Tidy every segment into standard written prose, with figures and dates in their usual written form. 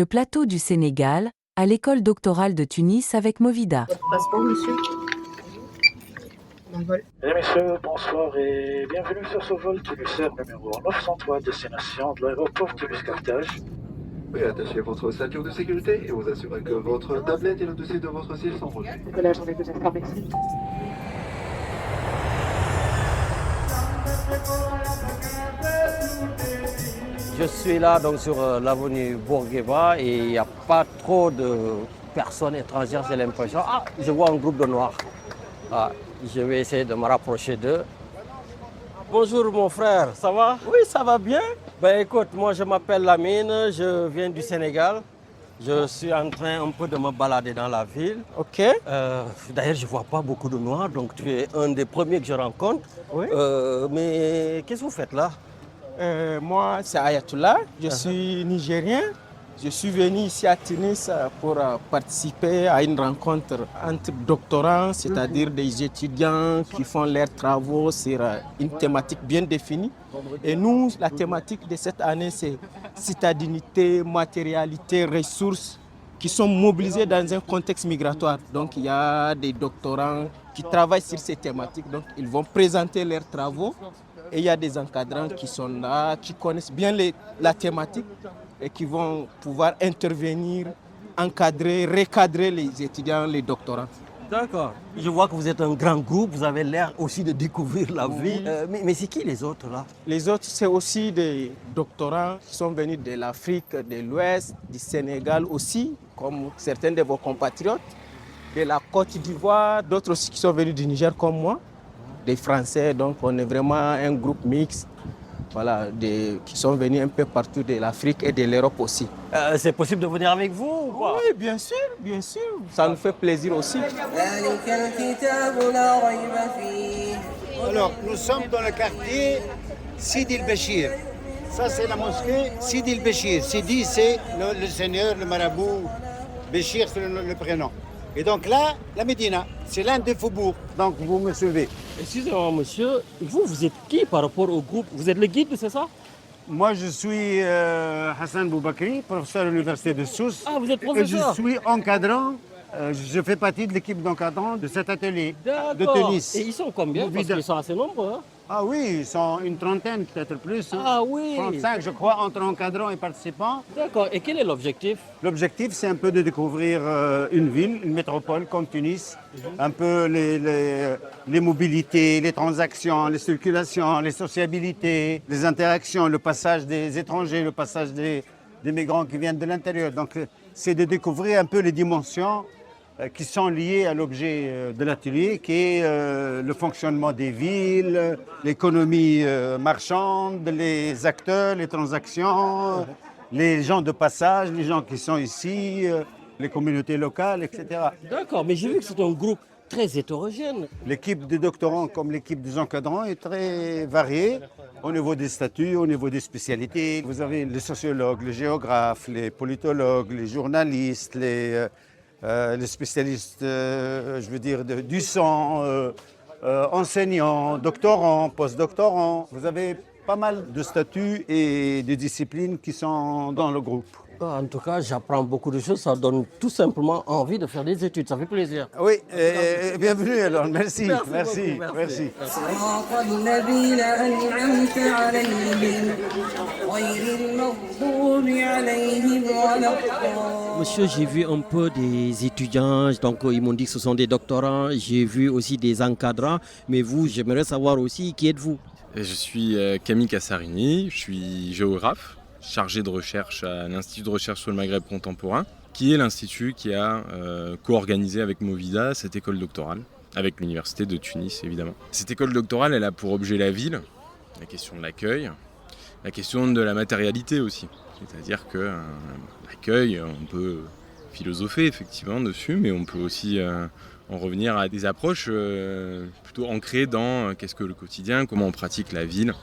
plateau du Sénégal, à l'école doctorale de Tunis avec Movida. Votre passeport, monsieur? En vol. Mesdames et messieurs, bonsoir et bienvenue sur ce vol TULUSER numéro 903, destination de l'aéroport Toulouse-Carthage. Oui, attachez votre ceinture de sécurité et vous assurez que votre tablette et le dossier de votre siège sont relevés. Décollage, on est vous informer. Je suis là donc sur l'avenue Bourguiba et il n'y a pas trop de personnes étrangères, j'ai l'impression. Ah, je vois un groupe de Noirs. Ah, je vais essayer de me rapprocher d'eux. Bonjour mon frère, ça va? Oui, ça va bien. Ben écoute, moi je m'appelle Lamine, je viens du Sénégal. Je suis en train un peu de me balader dans la ville. Ok. D'ailleurs, je ne vois pas beaucoup de Noirs, donc tu es un des premiers que je rencontre. Oui. Mais qu'est-ce que vous faites là? Moi, c'est Ayatollah, je suis nigérien. Je suis venu ici à Tunis pour participer à une rencontre entre doctorants, c'est-à-dire des étudiants qui font leurs travaux sur une thématique bien définie. Et nous, la thématique de cette année, c'est citadinité, matérialité, ressources qui sont mobilisées dans un contexte migratoire. Donc il y a des doctorants qui travaillent sur ces thématiques, donc ils vont présenter leurs travaux. Et il y a des encadrants qui sont là, qui connaissent bien la thématique et qui vont pouvoir intervenir, encadrer, recadrer les étudiants, les doctorants. D'accord. Je vois que vous êtes un grand groupe, vous avez l'air aussi de découvrir la vie. Mais c'est qui les autres là? Les autres, c'est aussi des doctorants qui sont venus de l'Afrique de l'Ouest, du Sénégal aussi, comme certains de vos compatriotes, de la Côte d'Ivoire, d'autres aussi qui sont venus du Niger comme moi, des Français. Donc on est vraiment un groupe mixte. Voilà, qui sont venus un peu partout de l'Afrique et de l'Europe aussi. C'est possible de venir avec vous ou quoi? Oui, bien sûr, bien sûr. Ça nous fait plaisir aussi. Alors, nous sommes dans le quartier Sidi el-Béchir. Ça, c'est la mosquée Sidi el-Béchir. Sidi, c'est le seigneur, le marabout. Béchir, c'est le prénom. Et donc là, la Médina, c'est l'un des faubourgs. Donc vous me suivez. Excusez-moi monsieur, vous êtes qui par rapport au groupe? Vous êtes le guide, c'est ça? Moi, je suis Hassan Boubakri, professeur à l'université de Sousse. Ah, vous êtes Et professeur? je suis encadrant. Je fais partie de l'équipe d'encadrant de cet atelier de D'accord. tennis. Et ils sont combien? Parce Movida. qu'ils sont assez nombreux. Hein? Ah oui, ils sont une trentaine, peut-être plus. Hein. Ah oui. 35, je crois, entre encadrants et participants. D'accord. Et quel est l'objectif? L'objectif, c'est un peu de découvrir une ville, une métropole comme Tunis, un peu les mobilités, les transactions, les circulations, les sociabilités, les interactions, le passage des étrangers, le passage des migrants qui viennent de l'intérieur. Donc, c'est de découvrir un peu les dimensions qui sont liées à l'objet de l'atelier, qui est le fonctionnement des villes, l'économie marchande, les acteurs, les transactions, les gens de passage, les gens qui sont ici, les communautés locales, etc. D'accord, mais j'ai vu que c'est un groupe très hétérogène. L'équipe des doctorants comme l'équipe des encadrants est très variée au niveau des statuts, au niveau des spécialités. Vous avez les sociologues, les géographes, les politologues, les journalistes, les spécialistes, je veux dire, du sang, enseignants, doctorants, post-doctorants. Vous avez pas mal de statuts et de disciplines qui sont dans le groupe. En tout cas, j'apprends beaucoup de choses. Ça donne tout simplement envie de faire des études. Ça fait plaisir. Oui, bienvenue alors. Merci, Merci beaucoup, merci. صراط الذين أنعمت عليهم غير المغضوب عليهم ولا الضالين. Monsieur, j'ai vu un peu des étudiants, donc ils m'ont dit que ce sont des doctorants. J'ai vu aussi des encadrants. Mais vous, j'aimerais savoir aussi qui êtes-vous? Je suis Camille Cassarini, je suis géographe, chargé de recherche à l'Institut de recherche sur le Maghreb contemporain, qui est l'institut qui a co-organisé avec Movida cette école doctorale, avec l'université de Tunis évidemment. Cette école doctorale, elle a pour objet la ville, la question de l'accueil, la question de la matérialité aussi. C'est-à-dire que l'accueil, on peut philosopher effectivement dessus, mais on peut aussi en revenir à des approches plutôt ancrées dans qu'est-ce que le quotidien, comment on pratique la ville.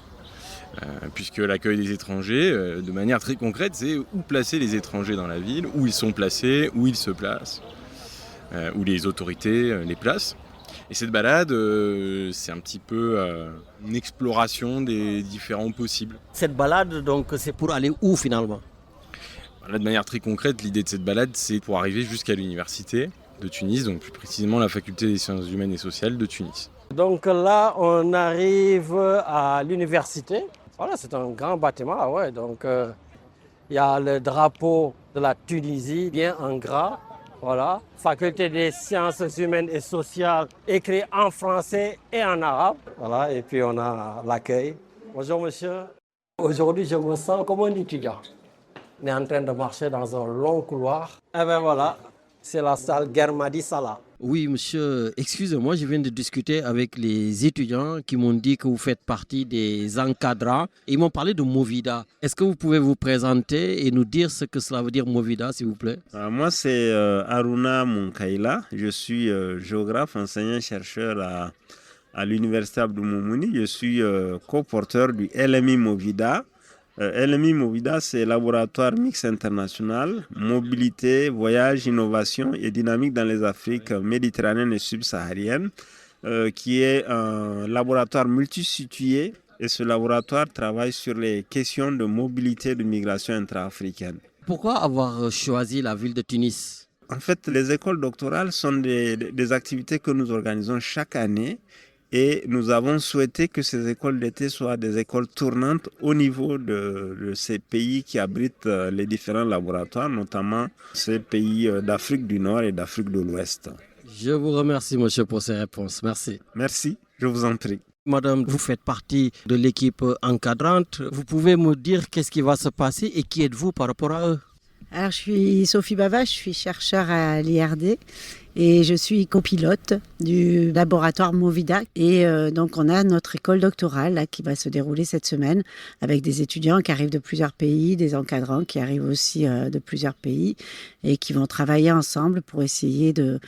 Puisque l'accueil des étrangers, de manière très concrète, c'est où placer les étrangers dans la ville, où ils sont placés, où ils se placent, où les autorités les placent. Et cette balade, c'est un petit peu une exploration des différents possibles. Cette balade, donc, c'est pour aller où finalement? Là, de manière très concrète, l'idée de cette balade, c'est pour arriver jusqu'à l'université de Tunis, donc plus précisément la faculté des sciences humaines et sociales de Tunis. Donc là, on arrive à l'université. Voilà, c'est un grand bâtiment, ouais. Donc il y a le drapeau de la Tunisie, bien en gras. Voilà, faculté des sciences humaines et sociales, écrit en français et en arabe. Voilà, et puis on a l'accueil. Bonjour monsieur. Aujourd'hui, je me sens comme un étudiant. On est en train de marcher dans un long couloir. Et bien voilà, c'est la salle Germadi Salah. Oui, monsieur, excusez-moi, je viens de discuter avec les étudiants qui m'ont dit que vous faites partie des encadrants. Ils m'ont parlé de Movida. Est-ce que vous pouvez vous présenter et nous dire ce que cela veut dire Movida, s'il vous plaît? Moi, c'est Aruna Munkaila. Je suis géographe, enseignant-chercheur à l'Université Abdou Moumouni. Je suis co-porteur du LMI Movida. LMI Movida, c'est Laboratoire Mix International, Mobilité, Voyage, Innovation et Dynamique dans les Afriques méditerranéennes et subsahariennes, qui est un laboratoire multisitué. Et ce laboratoire travaille sur les questions de mobilité et de migration intra-africaine. Pourquoi avoir choisi la ville de Tunis? En fait, les écoles doctorales sont des activités que nous organisons chaque année. Et nous avons souhaité que ces écoles d'été soient des écoles tournantes au niveau de ces pays qui abritent les différents laboratoires, notamment ces pays d'Afrique du Nord et d'Afrique de l'Ouest. Je vous remercie, monsieur, pour ces réponses. Merci. Merci, je vous en prie. Madame, vous faites partie de l'équipe encadrante. Vous pouvez me dire qu'est-ce qui va se passer et qui êtes-vous par rapport à eux? Alors, je suis Sophie Bava, je suis chercheur à l'IRD et je suis copilote du laboratoire Movida. Et donc, on a notre école doctorale là, qui va se dérouler cette semaine avec des étudiants qui arrivent de plusieurs pays, des encadrants qui arrivent aussi de plusieurs pays et qui vont travailler ensemble pour essayer de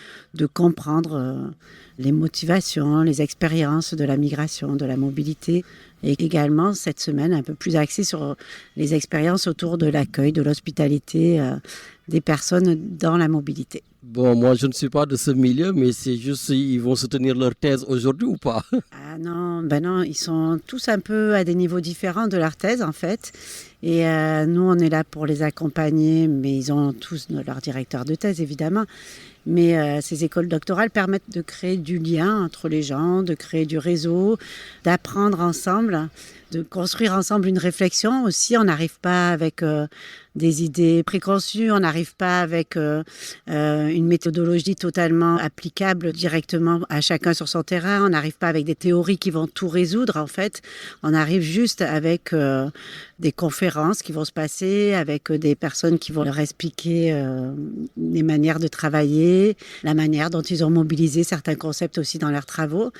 comprendre les motivations, les expériences de la migration, de la mobilité. Et également, cette semaine, un peu plus axée sur les expériences autour de l'accueil, de l'hospitalité des personnes dans la mobilité. Bon, moi, je ne suis pas de ce milieu, mais c'est juste ils vont soutenir leur thèse aujourd'hui ou pas? Ah non, ben non, ils sont tous un peu à des niveaux différents de leur thèse, en fait. Et nous, on est là pour les accompagner, mais ils ont tous leur directeur de thèse, évidemment. Mais ces écoles doctorales permettent de créer du lien entre les gens, de créer du réseau, d'apprendre ensemble, de construire ensemble une réflexion aussi. On n'arrive pas avec des idées préconçues, on n'arrive pas avec une méthodologie totalement applicable directement à chacun sur son terrain. On n'arrive pas avec des théories qui vont tout résoudre, en fait. On arrive juste avec des conférences qui vont se passer, avec des personnes qui vont leur expliquer les manières de travailler, la manière dont ils ont mobilisé certains concepts aussi dans leurs travaux.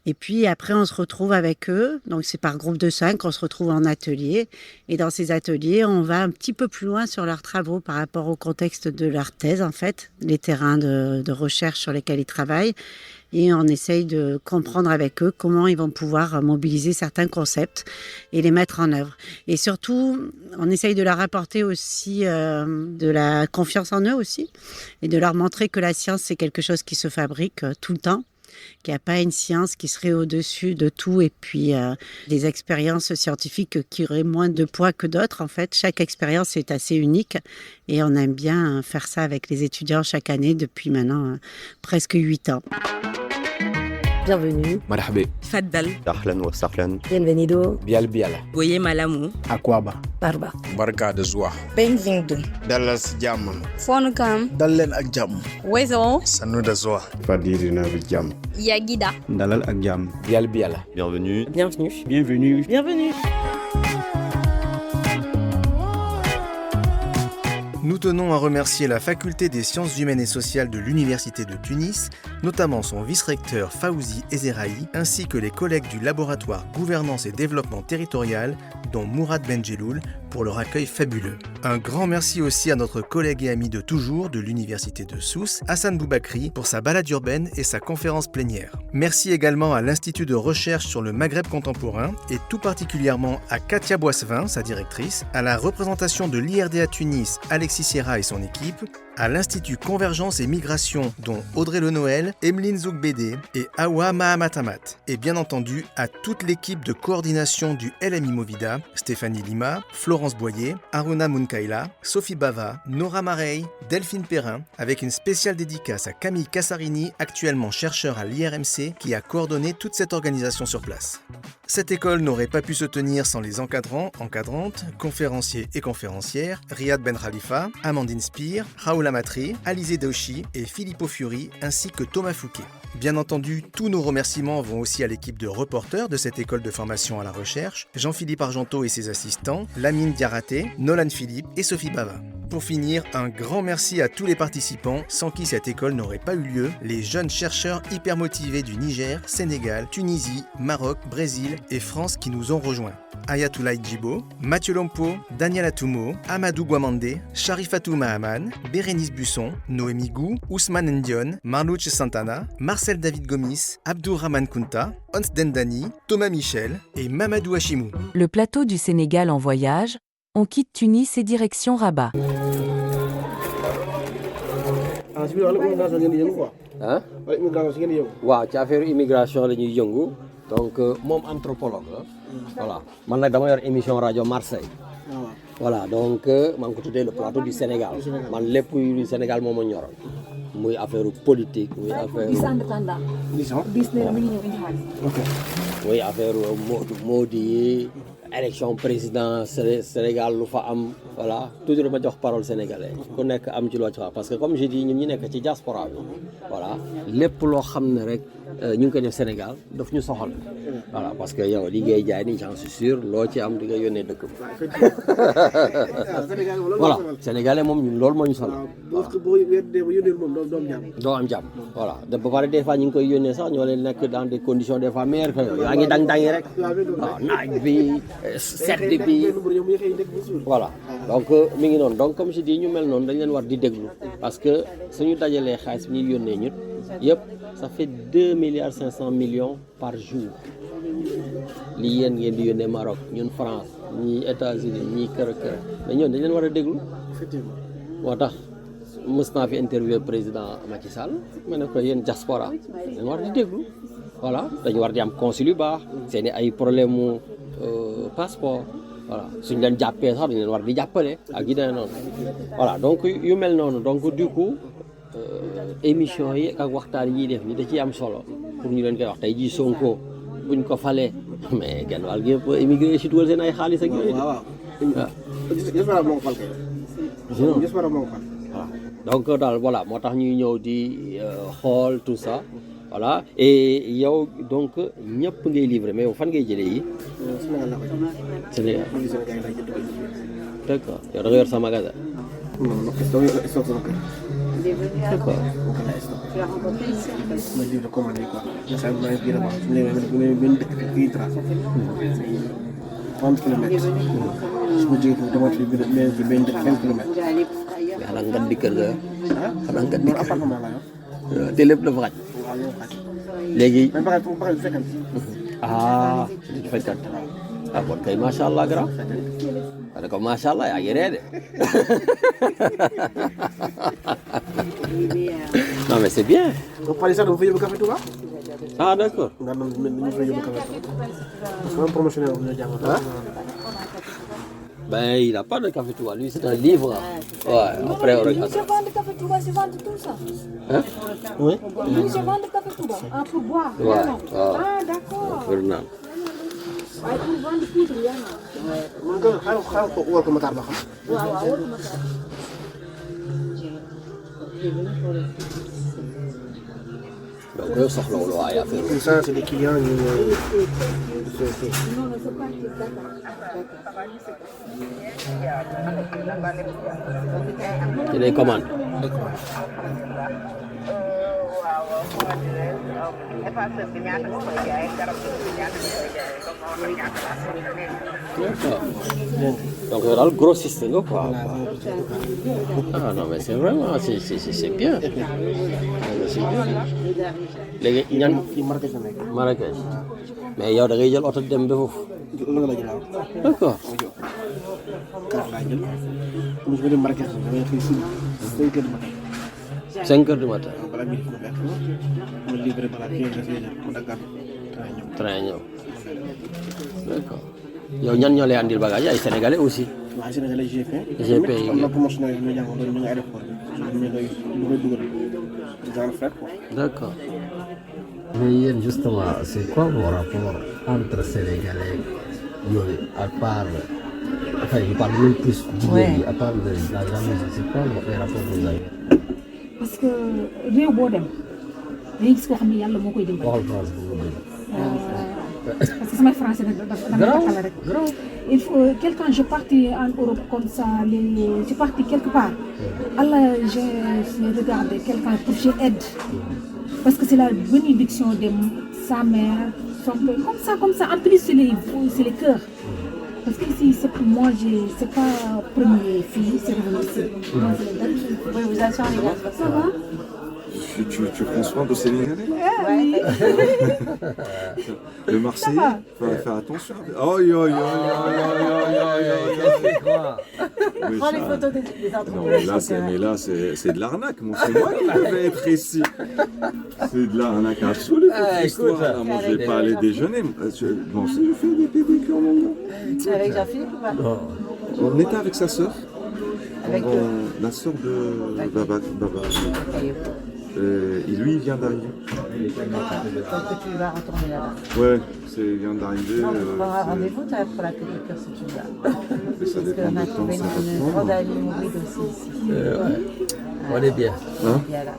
Et puis après, on se retrouve avec eux. Donc c'est par groupe de 5, on se retrouve en atelier. Et dans ces ateliers, on va un petit peu plus loin sur leurs travaux par rapport au contexte de leur thèse, en fait, les terrains de recherche sur lesquels ils travaillent. Et on essaye de comprendre avec eux comment ils vont pouvoir mobiliser certains concepts et les mettre en œuvre. Et surtout, on essaye de leur apporter aussi de la confiance en eux aussi et de leur montrer que la science, c'est quelque chose qui se fabrique tout le temps, qu'il n'y a pas une science qui serait au-dessus de tout et puis des expériences scientifiques qui auraient moins de poids que d'autres. En fait, chaque expérience est assez unique et on aime bien faire ça avec les étudiants chaque année depuis maintenant presque 8 ans. Bienvenue. Marhaba. Faddal. Ahlan wa sahlan. Bienvenido. Bial biala. Boye malamu. Akwaba. Barba. Barka da zuwa. Bem-vindo. Dallas jàmm. Fonu kam. Dal leen ak jàmm. Wezo. Sannu da zuwa. Fadirina bi jàmm. Yagida. Dalal ak jàmm. Bial biala. Bienvenue. Bienvenue. Bienvenue. Bienvenue. Nous tenons à remercier la Faculté des sciences humaines et sociales de l'Université de Tunis, notamment son vice-recteur Fawzi Ezerahi, ainsi que les collègues du laboratoire Gouvernance et Développement Territorial, dont Mourad Benjeloul, pour leur accueil fabuleux. Un grand merci aussi à notre collègue et ami de toujours de l'Université de Sousse, Hassan Boubakri, pour sa balade urbaine et sa conférence plénière. Merci également à l'Institut de recherche sur le Maghreb contemporain et tout particulièrement à Katia Boissevin, sa directrice, à la représentation de l'IRD à Tunis, Alexis Sissera et son équipe, à l'Institut Convergence et Migration dont Audrey Le Noël, Emeline Zougbédé et Awa Mahamatamat, et bien entendu à toute l'équipe de coordination du LMI Movida, Stéphanie Lima, Florence Boyer, Aruna Munkaila, Sophie Bava, Nora Marey, Delphine Perrin, avec une spéciale dédicace à Camille Cassarini, actuellement chercheur à l'IRMC, qui a coordonné toute cette organisation sur place. Cette école n'aurait pas pu se tenir sans les encadrants, encadrantes, conférenciers et conférencières, Riyad Ben Khalifa, Amandine Spire, Raoul Amatri, Alizé Dauchi et Filippo Fiori, ainsi que Thomas Fouquet. Bien entendu, tous nos remerciements vont aussi à l'équipe de reporters de cette école de formation à la recherche, Jean-Philippe Argenteau et ses assistants, Lamine Diaraté, Nolan Philippe et Sophie Bava. Pour finir, un grand merci à tous les participants, sans qui cette école n'aurait pas eu lieu, les jeunes chercheurs hyper motivés du Niger, Sénégal, Tunisie, Maroc, Brésil et France qui nous ont rejoints. Ayatoulaye Djibo, Mathieu Lompo, Daniel Atoumo, Amadou Guamandé, Sharifatou Mahaman, Bérénice Busson, Noémie Gou, Ousmane Ndion, Marlouche Santana, Marcel David Gomis, Abdourahman Kunta, Ons Dendani, Thomas Michel et Mamadou Hachimou. Le plateau du Sénégal en voyage, on quitte Tunis et direction Rabat. ah waaw ci affaire immigration la ñuy yëngu donc moom anthropologue la voilà man nag dama yor émission rajo Marseille voilà donc maa ngi ko tuddee le plateau du Sénégal man lépp du Sénégal moo ma ñoroon muy affaire politique muy affaire muy affaire Modi yi élection président Sénégal lu fa am voilà toujours ma jox parole sénégalais ku nekk am ci loo ci wax parce que comme je dis ñun ñu nekk ci diaspora bi voilà lépp loo xam ne rek ñu ngi koy def Sénégal daf ñu soxal voilà parce que yow li ngay jaay ni j'en suis sûr loo ci am di nga yónnee dëkk bi voilà sénégalais moom ñun loolu moo ñu sonal doo am jàmm voilà ba pare des fois ñu ngi koy yónnee sax ñoo leen nekk dans des conditions des fois meilleures que yow yaa ngi dang-dangi rek waaw naaj bi sedd bi voilà donc mi ngi noonu donc comme je dis ñu mel noonu dañ leen war di déglu parce que suñu dajalee xaalis bi ñuy yónnee ñut yëpp ça fait 2,5 milliards par jour lii yéen ngeen di yónnee Maroc ñun France ñii États-Unis ñii kër mais ñoon dañ leen war a déglu moo tax mës naa fi interviewer président Macky Sall ma ne ko yéen diaspora dañ war di déglu voilà dañu war di am consul yu baax seeni ay problème mu passeport voilà suñ leen jàppee sax dañ leen war di jàppale ak yi demee noonu voilà donc yu mel noonu donc du coup émission yi ak waxtaan yi def ni da ciy am solo pour ñu leen koy wax tey jii Sonko buñ ko falee mais genn wàll gi yëpp immigré si dugal seen ay xaalis ak yooyu donc daal voilà moo tax ñuy ñëw di xool tout ça voilà et yow donc ñëpp ngay livré mais yow fan ngay jëlee yi Sénégal d'accord yow da nga yor sa magasin d'accord Tu l'as rencontré ici en fait. Je me dis de commander quoi. Je sais pas si là-bas. Je me 30 km. Je me dis que je vais 20 km. xanaa nga di kër ga xanaa nga di appartement la te lépp dafa xaj léegi ah di fekkat ah bon kay macha allah grand parce que macha allah yaa ngi ree de non mais c'est bien. donc par exemple dama fa yóbbu café Touba. ah d'accord. nga doon ñu fa yóbbu café Touba. parce que même promotionnaire bu ñu jàngal. Ben, il n'a pas de café Touba, lui c'est un livre. Ouais, après on regarde. Lui, je vends du café Touba, je vends tout ça. Hein? Oui. Lui, je vends du café Touba. Ah, pour boire. Ouais. Ah, d'accord. Pour naan. waaye pour vendre poudre yaa na. man kay xaaral ko wóor ko Matar ba xam. waaw waaw wóor ko Matar. donc yow soxlawul waaye affaire ça c'est des clients ñu non non c'est pas d'accord. c'est des commandes. D'accord. Donc daal grossiste nga quoi. Ah non mais c'est vraiment c'est bien. C'est bien. léegi ñan Marrakech mais yow da ngay jël oto dem ba foofu. loolu la jëlaat. D'accord. Carte laa jël. mu ngi dem Marrakech damay xëy si 5 heures du matin. 5 heures du matin. balaa midi mu fekk ma livré balaa 15 heures mu daggaat train ñëw. D'accord. yow ñan ñoo lay andil bagage ay sénégalais aussi. waaw sénégalais GP. GP yi am na promotion yi ñu jàngoon ñu ngi aéroport bi ñu koy dugal genre fret quoi. D'accord. Mais Yann, justement, c'est quoi vos rapports entre Sénégalais, à part, enfin, je parle même plus du à part de la jalousie, c'est quoi les rapports que vous avez? Parce que réew boo dem dañuy gis koo xam ne yàlla moo koy dimbali. Waxal France bu mu parce que samay français nag dafa taxala rek. Il faut quelqu'un je partais en Europe comme ça je partais quelque part. Allah j'ai regardé quelqu'un pour que j'aide. Parce que c'est la bénédiction de sa mère, son père, comme ça. En plus, c'est les cœurs. Parce que ici, c'est pas première fille, c'est revenu ici. Moi, c'est les dernières. Oui, vous assure les gars. Ça va? Tu prends soin de Sénégalais? Oui. Le Marseillais, faut faire attention. Oh, Prends les photos des entreprises. Mais là, c'est de l'arnaque. C'est moi qui devais être ici. C'est de l'arnaque absolue. Moi, je vais pas aller déjeuner. Bon, si je fais des pédicures, mon gars. Avec Jean-Philippe ou pas? On était avec sa sœur. Avec la sœur de Baba. Et lui, il vient d'arriver. Donc tu vas retourner là-bas. Ouais, il vient d'arriver. Non, tu prendras rendez-vous pour la pédicure si tu veux. Mais ça dépend qu'on a du temps trouvé que ça va une prendre. grande amie mobile aussi ici. On est bien. Hein? Et là.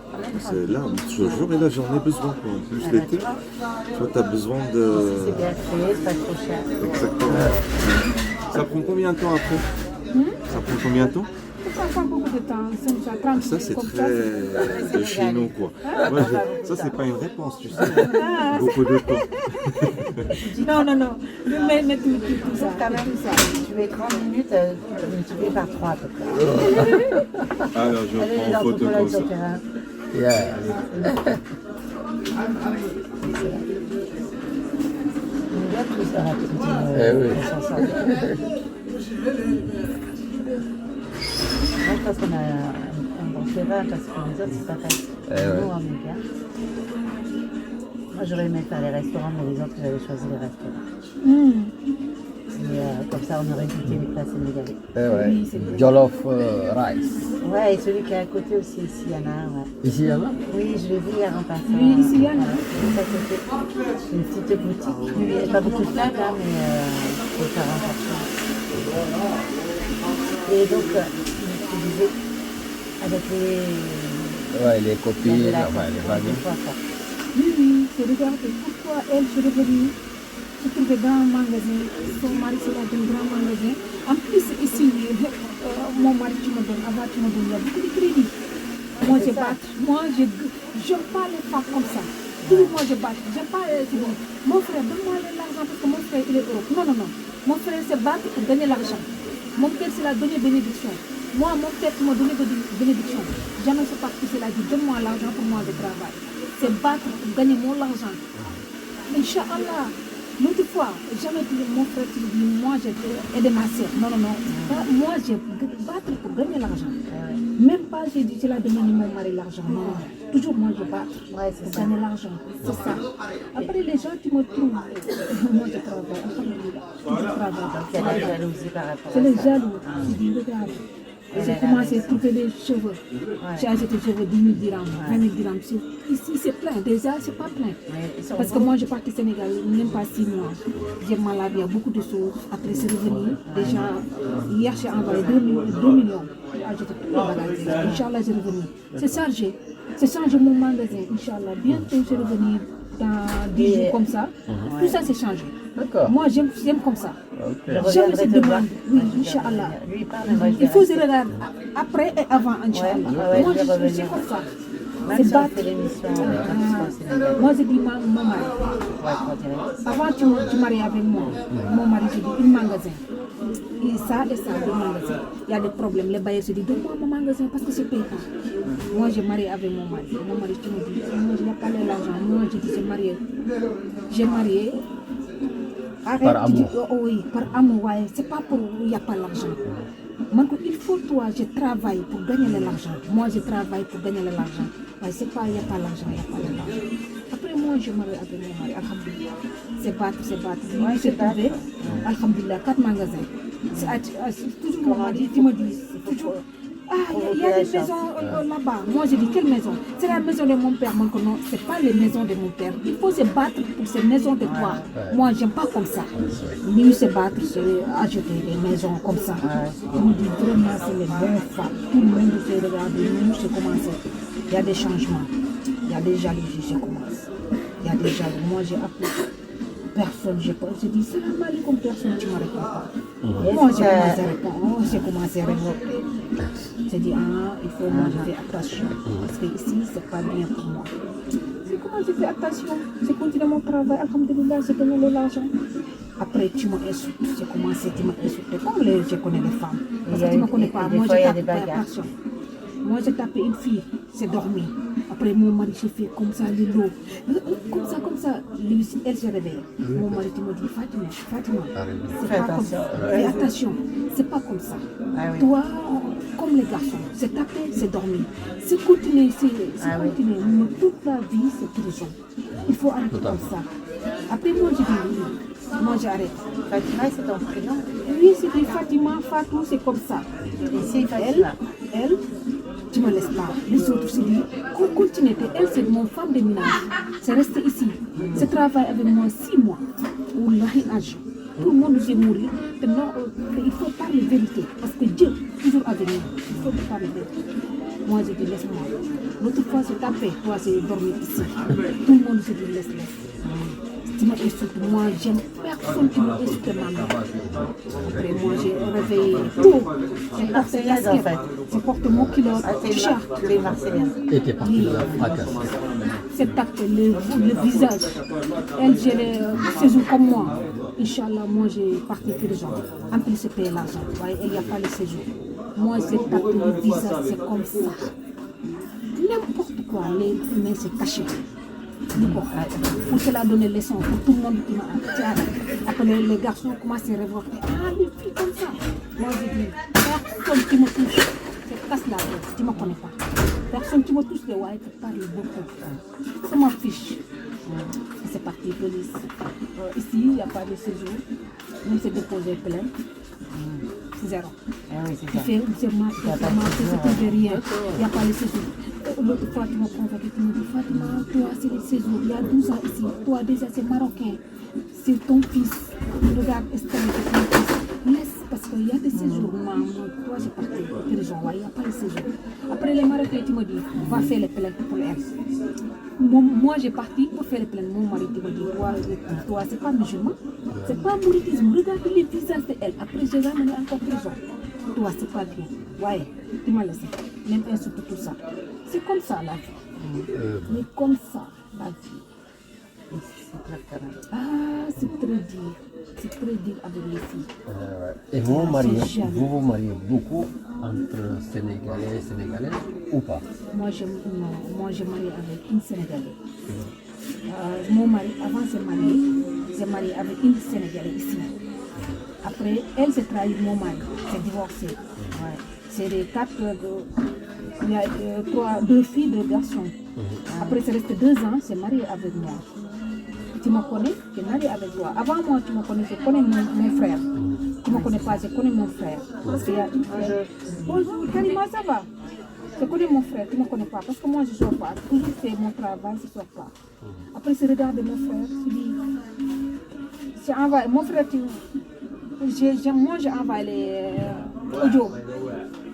C'est là, ce jour et là, j'en ai besoin. Quoi. En plus, l'été, toi, tu as besoin de. C'est bien créé, c'est pas trop cher. Exactement. Ça prend combien de temps après? Ça prend combien de temps? Ça prend beaucoup de temps, 30 Ça, c'est très de chez nous, quoi. Ouais, ça, c'est pas une réponse, tu sais. Beaucoup de temps. Non. Mais tout ça. Quand même, tu mets 30 minutes, multiplié par 3 à peu près. Alors, je prends en photo comme ça. On doit tous faire Moi, je pense qu'on a un bon terrain parce que les autres, c'est pas facile. Nous, on est bien. Moi, j'aurais aimé faire les restaurants, mais les autres, j'avais choisi les restaurants. Et comme ça, on aurait goûté les plats sénégalais. Oui, Jollof rice. Ouais, et celui qui est à côté aussi, ici, il y en a un. Ouais. Ici, il y en a? Oui, je l'ai vu hier en passant. Oui, ici, il y en a. Juste à côté. Une petite boutique. Il n'y a pas beaucoup de plats, là, mais il faut faire un parfum. Et donc, tu disais, avec les copines, les familles. Oui, je regarde pourquoi elle est revenue. Je trouve des grands magasins, son mari c'est dans un grand magasin. En plus, ici, mon mari, tu me donnes, avant tu me donnes, il y a beaucoup de crédit. Moi, je bats. Moi, je n'aime pas les femmes comme ça. Toujours, moi, je bats. J'aime pas, c'est bon. Mon frère, donne-moi l'argent parce que mon frère, il est Europe. Non. Mon frère se bat pour gagner l'argent. Mon père, c'est la donné bénédiction. Moi, mon père, tu m'as donné de bénédiction. Jamais ce pas que c'est la dit, donne-moi l'argent pour moi de travail. C'est battre pour gagner mon argent. Inch'Allah. L'autre fois, jamais dit mon frère qui dit, moi j'ai aidé ma soeur. Non. Moi j'ai battu pour gagner l'argent. Même pas j'ai dit, je l'ai donné mon mari l'argent. Non. Toujours moi je bats pour gagner l'argent. C'est ça. Après les gens qui me trouvent, moi je travaille. C'est la jalousie par rapport à ça. C'est les jaloux qui disent, regarde. J'ai commencé à trouver les cheveux. J'ai acheté des cheveux 10 000 dirhams, 20 000 dirhams. Ici, c'est plein. Déjà, c'est pas plein. Parce que moi, je partais au Sénégal, même pas 6 mois. J'ai malade, il y a beaucoup de choses. Après, c'est revenu. Déjà, hier, j'ai envoyé 2 millions. J'ai acheté tout le magasin. Inch'Allah, j'ai revenu. C'est chargé. C'est changé mon magasin. Inch'Allah, bientôt, je vais revenir dans 10 jours comme ça. Tout ça, c'est changé. D'accord. Moi, j'aime comme ça. Okay. J'aime cette demande. Oui, Inch'Allah. Il faut se regarder après et avant, Inch'Allah. Moi, je suis comme ça. C'est battre. Moi, je dis mon mari. Avant, tu maries avec moi. Mon mari, je dis, un magasin. Et ça, deux magasins. Il y a des problèmes. Les bailleurs se disent, donne-moi mon magasin parce que je ne paye pas. Moi, j'ai marié avec mon mari. Mon mari, tu me dis, moi, je n'ai pas l'argent. Moi, je dis, j'ai marié Arrête, Par amour. tu dis, oh oui, par amour, ouais. C'est pas pour il n'y a pas l'argent. Maintenant, il faut toi, je travaille pour gagner de l'argent. Moi, je travaille pour gagner de l'argent. Ouais, c'est pas, il n'y a pas l'argent, il n'y a pas de l'argent. Après, moi, je marie avec mon mari, alhamdoulilah. C'est battre. Lui, j'ai trouvé, alhamdoulilah, 4 magasins. C'est toujours mon mari qui me dit, c'est toujours. Ah, il y a des maisons là-bas. Moi, je dis, quelle maison? C'est la maison de mon père. Moi, non, c'est pas les maisons de mon père. Il faut se battre pour ces maisons de toi. Moi, j'aime pas comme ça. Mieux se battre, c'est ajouter des maisons comme ça. On me dit vraiment, c'est les bonnes femmes. Tout le monde se regarde, nous, c'est commencé. Il y a des changements. Il y a des jalousies, je commence. Il y a des jaloux. Moi, j'ai appelé personne. Je dis, c'est normal comme personne, tu ne me réponds pas. Moi, j'ai commencé à révolter. J'ai dit, il faut moi je fais attention. Parce que ici, c'est pas bien pour moi. C'est comment je fais attention. J'ai continué mon travail, alhamdoulilah, j'ai donné de l'argent. Après, tu m'insultes. J'ai commencé, tu m'insultes. Comme je connais les femmes. Parce que tu ne me connais pas. Moi, j'ai tapé personne. Moi, j'ai tapé une fille, c'est dormi. Après, mon mari, j'ai fait comme ça, le lot. Comme ça. Lui, elle se réveille. Mon mari, tu me dit, Fatima, c'est pas comme ça. Fais attention, c'est pas comme ça. Toi, comme les garçons, c'est taper, c'est dormir. C'est continuer, continuer. Mais toute la vie, c'est prison. Il faut arrêter comme ça. Après, moi, j'ai dit oui. Moi, j'arrête. Fatima, c'est ton prénom? Oui, c'est dit Fatima, Fatou, c'est comme ça. Et c'est Fatima? Elle, tu me laisses pas. Les autres, c'est dit, continue. Elle, c'est mon femme de ménage. C'est resté ici. C'est travaillé avec moi 6 mois. Wallahi, âge. Tout le monde, j'ai mouru. Maintenant, il faut parler la vérité. Parce que Dieu, toujours avec nous. Il faut parler la vérité. Moi, je dis, laisse-moi. L'autre fois, c'est tapé. Toi, c'est dormi ici. Tout le monde, je dis, laisse. Tu m'insultes, moi j'aime personne qui m'insulte ma mère. Après moi j'ai réveillé tout. C'est porté casquette, c'est porté mon culotte, t-shirt. Les Marseillais. Et t'es parti de la fracasse. C'est tapé le visage. Elle, j'ai les séjours comme moi. Inch'Allah, moi j'ai parti prison. En plus, c'est payé l'argent. Il n'y a pas le séjour. Moi j'ai tapé le visage, c'est comme ça. N'importe quoi, les mains c'est caché. Pour cela donner leçon pour tout le monde qui m'a. Après les garçons commencent à révolter. Ah, les filles comme ça. Moi je dis, personne qui me touche, c'est casse la tête, tu ne me connais pas. Personne qui me touche, les whites parle beaucoup. C'est ma fiche. C'est parti, police. Ici, il n'y a pas de séjour. Même c'est déposé plainte. C'est zéro. C'est marqué, c'est rien. Il n'y a pas de séjour. L'autre fois, tu m'as convoqué, tu m'as dit, Fatima, toi, c'est le séjour. Il y a 12 ans ici. Toi, déjà, c'est marocain. C'est ton fils. Regarde, Estelle, c'est ton fils. Laisse, parce qu'il y a des séjours. Moi, toi, j'ai parti de prison. Il n'y a pas de séjour. Après, les Marocains, tu m'as dit, va faire les plaintes pour elle. Moi, j'ai parti pour faire les plaintes. Mon mari, tu m'as dit, toi, c'est pas musulman. C'est pas mouridisme. Regarde les visages de elle. Après, j'ai ramené encore prison. Toi, c'est pas bien. Ouais, tu m'as laissé. Même insulte tout ça. C'est comme ça la vie. Mais comme ça la vie. Ah, c'est très dur. C'est très dur avec les filles. Et vous vous mariez beaucoup entre Sénégalais et Sénégalaises ou pas? Moi, je marie avec une Sénégalaise. Mon mari, avant de se marier, j'ai marié avec une Sénégalaise ici. Après, elle s'est trahie mon mari, s'est divorcée. Ouais. C'est les 4, il y a 2 filles, 2 garçons. Après, c'est resté 2 ans, c'est marié avec moi. Tu me connais, tu es marié avec toi. Avant moi, tu me connais, je connais mon frère. Tu ne me connais pas, je connais mon frère. Parce qu'il y a une frère. Bonjour, Karima, ça va? Je connais mon frère, tu ne me connais pas. Parce que moi, je ne sors pas. Toujours c'est mon travail, je ne sors pas. Après, je regarde mon frère, je dis, j'ai envoyé, mon frère, moi, j'ai envoyé les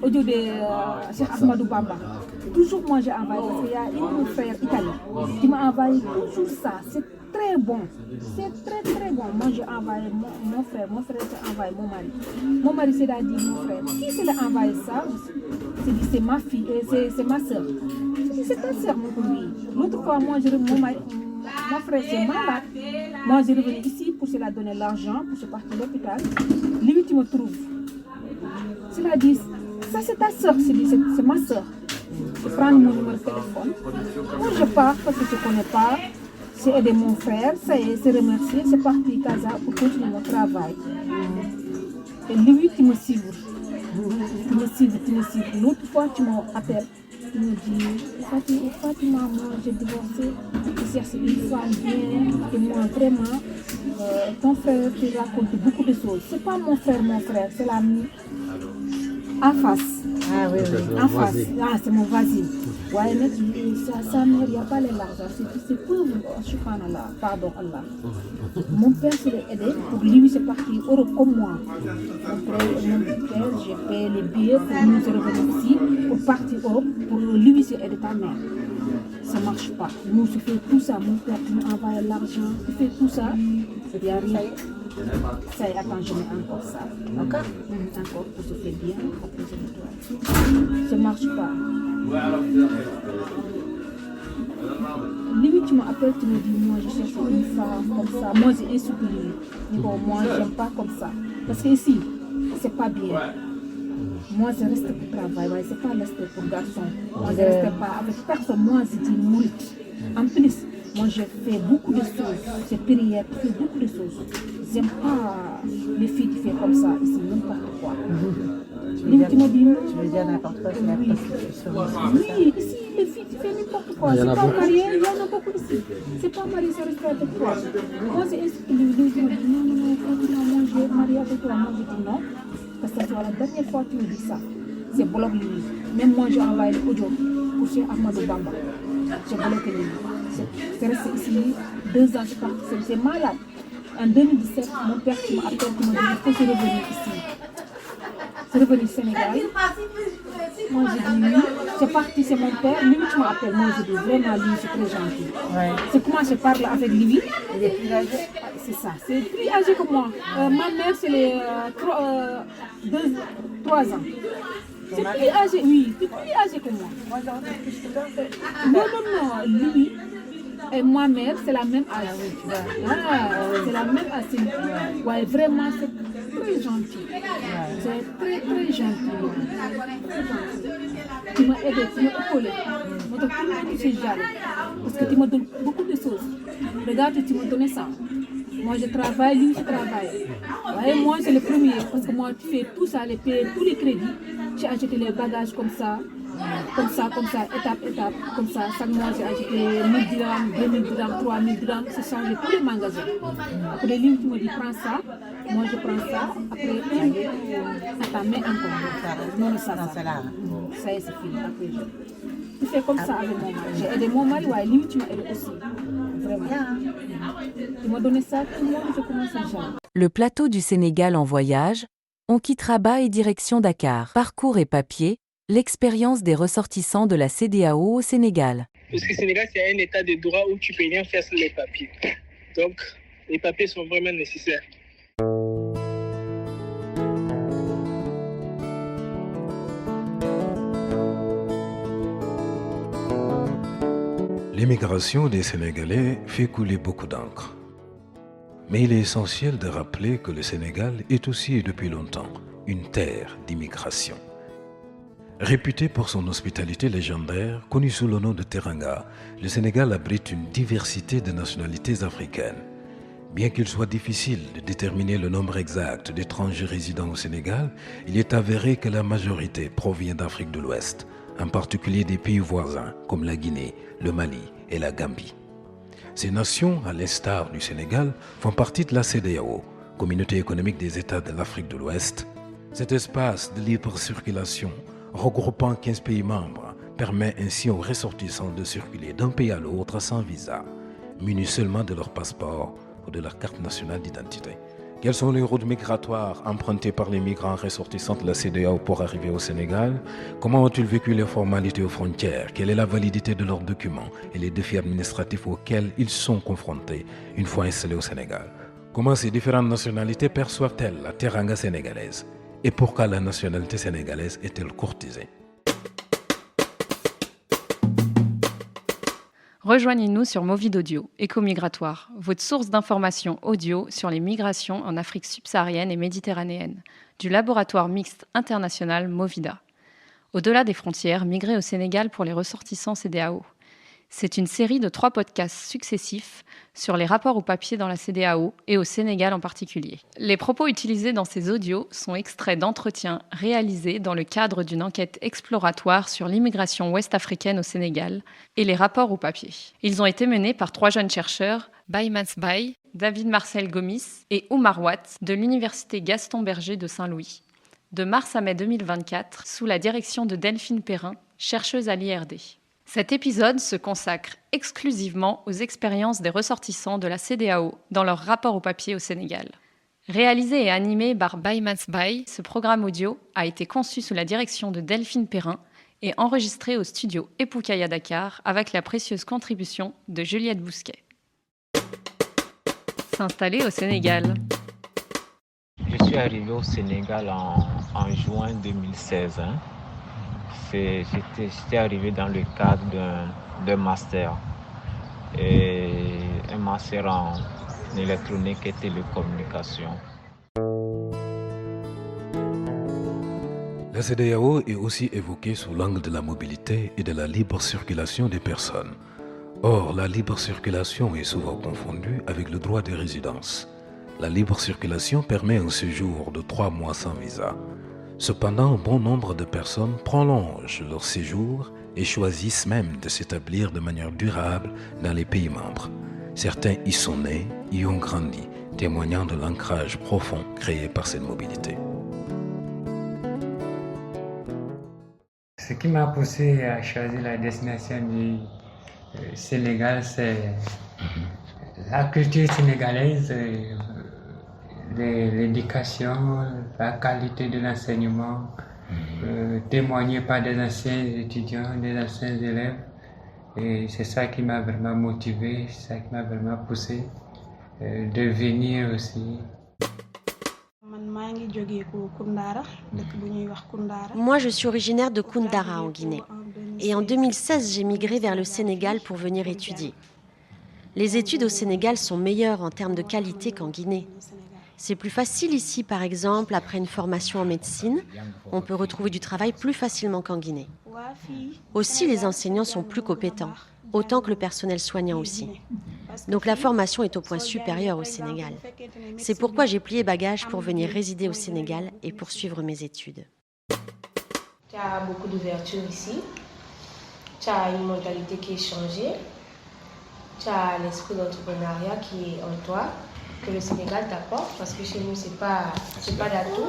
audio de Cheikh Ahmadou Bamba. Toujours moi j'ai envoyé, parce qu'il y a une frère italien qui m'a envoyé toujours ça. C'est très bon. C'est très très bon. Moi j'ai envoyé mon frère j'ai envoyé mon mari. Mon mari s'est dit mon frère. Qui s'est envoyé ça? C'est dit c'est ma fille, c'est ma soeur. J'ai dit c'est ta soeur mon pays. L'autre fois moi mon frère c'est malade. Moi j'ai revenu ici pour se la donner l'argent, pour se partir à l'hôpital. Lui tu me trouves. Cela dit, ça c'est ta soeur, c'est ma soeur. Je prends mon numéro de téléphone. Moi je pars parce que je ne connais pas. J'ai aidé mon frère, ça y est, c'est remercié, c'est parti Casa pour continuer mon travail. Et lui, tu me suives. L'autre fois, tu m'appelles. Tu me dis, Fatima, moi j'ai divorcé, je cherche une femme bien, et moi vraiment, ton frère te raconte beaucoup de choses. C'est pas mon frère, c'est l'ami en face. Ah oui, En face, c'est mon voisin. Ouais, mais sa mère, il n'y a pas l'argent, c'est pauvre, subhanallah, pardon Allah. Mon père, je l'ai aidé, pour lui, c'est parti Europe comme moi. Mon père, j'ai payé les billets pour nous revenir ici, pour partir Europe, pour lui, c'est aider ta mère. Ça ne marche pas. Nous, je fais tout ça, mon père, tu m'envoie l'argent, tu fais tout ça, il n'y a rien. Ça y est, attends, je mets encore ça. Encore pour se faire bien, après je nettoie. Ça ne marche pas. Limite, tu m'appelles, tu me dis, moi je cherche une femme comme ça. Moi j'ai insulté lui. Bon, moi j'aime pas comme ça. Parce que ici, c'est pas bien. Moi je reste pour travailler, c'est pas rester pour garçon. Moi je reste pas avec personne. Moi je dis moult. En plus, moi j'ai fait beaucoup de choses. J'ai prié, j'ai fait beaucoup de choses. J'aime pas les filles qui font comme ça, ici, n'importe quoi. Limite, tu me dis, Tu veux dire n'importe quoi, c'est la prostitution. oui, ici, les filles qui font n'importe quoi. C'est pas marié, il y en a beaucoup ici. C'est pas marié, ça reste avec toi. Moi, j'ai expliqué, lui, je me dis, non, moi, je vais marier avec toi. Moi, je dis non. Parce que c'est la dernière fois que tu me dis ça. C'est bloqué lui. Même moi, j'ai envoyé l'audio pour chez Ahmadou Bamba. J'ai bloqué lui. C'est resté ici 2 ans, je parti. C'est malade. En 2017, mon père qui m'appelle, qui me dit, il faut se revenir ici. C'est revenu au Sénégal. Moi j'ai dit oui, c'est parti, c'est mon père. Lui tu m'appelles, moi j'ai dit vraiment lui c'est très gentil. Ouais. C'est comment je parle avec lui. Il est plus âgé. C'est ça, c'est plus âgé que moi. Ma mère c'est les 3 ans. C'est plus âgé, oui, c'est plus âgé que moi. Non, lui et moi-même c'est la même âge. C'est la même âge. Ouais, vraiment c'est très gentil. C'est très très gentil. Tu m'as aidé, tu m'as épaulé. Tout le monde se jaloux. Parce que tu me donnes beaucoup de choses. Regarde, tu m'as donné ça. Moi je travaille, lui je travaille. Ouais, moi c'est le premier. Parce que moi tu fais tout ça, les payer tous les crédits. J'ai acheté les bagages comme ça, étape, comme ça. Chaque mois j'ai acheté 1000 dirhams, 2000 dirhams, 3000 dirhams. C'est changé tous les magasins. Après lui tu me dis prends ça. Moi je prends ça, après attends, mets encore. Non, ça y est, c'est fini. Après, tu fais comme ça avec mon mari. J'ai aidé mon mari, ouais, lui tu m'as aidé aussi. Vraiment. Tu m'as donné ça, tout le monde, je commence à genre. Le plateau du Sénégal en voyage, on quitte Rabat et direction Dakar. Parcours et papier, l'expérience des ressortissants de la CEDEAO au Sénégal. Parce que le Sénégal, c'est un état de droit où tu ne peux rien faire sur les papiers. Donc, les papiers sont vraiment nécessaires. L'immigration des Sénégalais fait couler beaucoup d'encre. Mais il est essentiel de rappeler que le Sénégal est aussi et depuis longtemps une terre d'immigration. Réputé pour son hospitalité légendaire, connu sous le nom de Teranga, le Sénégal abrite une diversité de nationalités africaines. Bien qu'il soit difficile de déterminer le nombre exact d'étrangers résidant au Sénégal, il est avéré que la majorité provient d'Afrique de l'Ouest, en particulier des pays voisins comme la Guinée, le Mali et la Gambie. Ces nations, à l'instar du Sénégal, font partie de la CEDEAO, Communauté économique des États de l'Afrique de l'Ouest. Cet espace de libre circulation, regroupant 15 pays membres, permet ainsi aux ressortissants de circuler d'un pays à l'autre sans visa, munis seulement de leur passeport ou de leur carte nationale d'identité. Quelles sont les routes migratoires empruntées par les migrants ressortissants de la CEDEAO pour arriver au Sénégal? Comment ont-ils vécu les formalités aux frontières? Quelle est la validité de leurs documents et les défis administratifs auxquels ils sont confrontés une fois installés au Sénégal? Comment ces différentes nationalités perçoivent-elles la teranga sénégalaise? Et pourquoi la nationalité sénégalaise est-elle courtisée? Rejoignez-nous sur Movid Audio, Éco-Migratoire, votre source d'informations audio sur les migrations en Afrique subsaharienne et méditerranéenne, du laboratoire mixte international Movida. Au-delà des frontières, migrer au Sénégal pour les ressortissants CEDEAO. C'est une série de 3 podcasts successifs sur les rapports au papier dans la CEDEAO et au Sénégal en particulier. Les propos utilisés dans ces audios sont extraits d'entretiens réalisés dans le cadre d'une enquête exploratoire sur l'immigration ouest-africaine au Sénégal et les rapports au papier. Ils ont été menés par 3 jeunes chercheurs, Baye Mansbaye, David Marcel Gomis et Oumar Watt de l'Université Gaston Berger de Saint-Louis, de mars à mai 2024, sous la direction de Delphine Perrin, chercheuse à l'IRD. Cet épisode se consacre exclusivement aux expériences des ressortissants de la CEDEAO dans leur rapport au papier au Sénégal. Réalisé et animé par Baye Mansbaye, ce programme audio a été conçu sous la direction de Delphine Perrin et enregistré au studio Epoukaï à Dakar avec la précieuse contribution de Juliette Bousquet. S'installer au Sénégal. Je suis arrivé au Sénégal en juin 2016. J'étais arrivé dans le cadre d'un master, et un master en électronique et télécommunication. La CEDEAO est aussi évoquée sous l'angle de la mobilité et de la libre circulation des personnes. Or, la libre circulation est souvent confondue avec le droit de résidence. La libre circulation permet un séjour de 3 mois sans visa. Cependant, bon nombre de personnes prolongent leur séjour et choisissent même de s'établir de manière durable dans les pays membres. Certains y sont nés, y ont grandi, témoignant de l'ancrage profond créé par cette mobilité. Ce qui m'a poussé à choisir la destination du Sénégal, c'est la culture sénégalaise, l'éducation, la qualité de l'enseignement, témoigné par des anciens étudiants, des anciens élèves. Et c'est ça qui m'a vraiment motivé, c'est ça qui m'a vraiment poussé de venir aussi. Moi, je suis originaire de Koundara en Guinée. Et en 2016, j'ai migré vers le Sénégal pour venir étudier. Les études au Sénégal sont meilleures en termes de qualité qu'en Guinée. C'est plus facile ici, par exemple, après une formation en médecine, on peut retrouver du travail plus facilement qu'en Guinée. Aussi, les enseignants sont plus compétents, autant que le personnel soignant aussi. Donc la formation est au point supérieur au Sénégal. C'est pourquoi j'ai plié bagages pour venir résider au Sénégal et poursuivre mes études. Tu as beaucoup d'ouverture ici, tu as une mentalité qui est changée, tu as l'esprit d'entrepreneuriat qui est en toi, que le Sénégal t'apporte, parce que chez nous, c'est pas d'atout.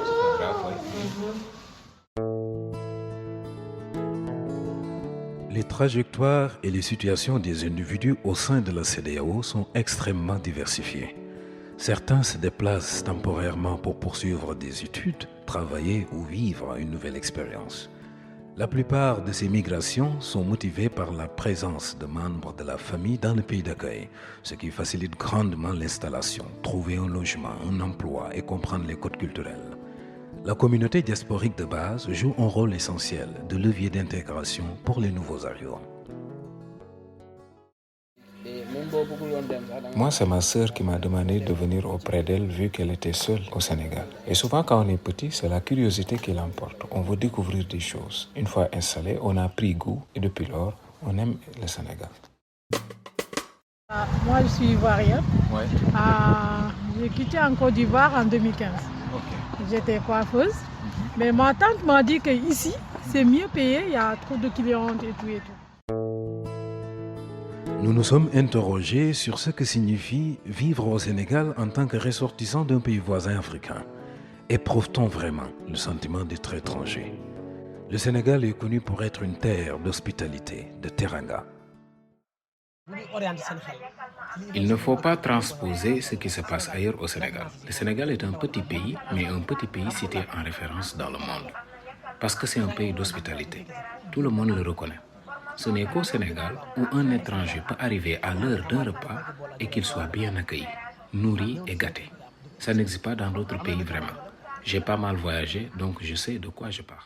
Les trajectoires et les situations des individus au sein de la CEDEAO sont extrêmement diversifiées. Certains se déplacent temporairement pour poursuivre des études, travailler ou vivre une nouvelle expérience. La plupart de ces migrations sont motivées par la présence de membres de la famille dans le pays d'accueil, ce qui facilite grandement l'installation, trouver un logement, un emploi et comprendre les codes culturels. La communauté diasporique de base joue un rôle essentiel de levier d'intégration pour les nouveaux arrivants. Moi, c'est ma sœur qui m'a demandé de venir auprès d'elle vu qu'elle était seule au Sénégal. Et souvent, quand on est petit, c'est la curiosité qui l'emporte. On veut découvrir des choses. Une fois installé, on a pris goût et depuis lors, on aime le Sénégal. Moi, je suis ivoirienne. Ouais. J'ai quitté en Côte d'Ivoire en 2015. Okay. J'étais coiffeuse. Mais ma tante m'a dit qu'ici, c'est mieux payé. Il y a trop de clients et tout et tout. Nous nous sommes interrogés sur ce que signifie vivre au Sénégal en tant que ressortissant d'un pays voisin africain. Éprouve-t-on vraiment le sentiment d'être étranger? Le Sénégal est connu pour être une terre d'hospitalité, de teranga. Il ne faut pas transposer ce qui se passe ailleurs au Sénégal. Le Sénégal est un petit pays, mais un petit pays cité en référence dans le monde. Parce que c'est un pays d'hospitalité. Tout le monde le reconnaît. Ce n'est qu'au Sénégal où un étranger peut arriver à l'heure d'un repas et qu'il soit bien accueilli, nourri et gâté. Ça n'existe pas dans d'autres pays vraiment. J'ai pas mal voyagé, donc je sais de quoi je parle.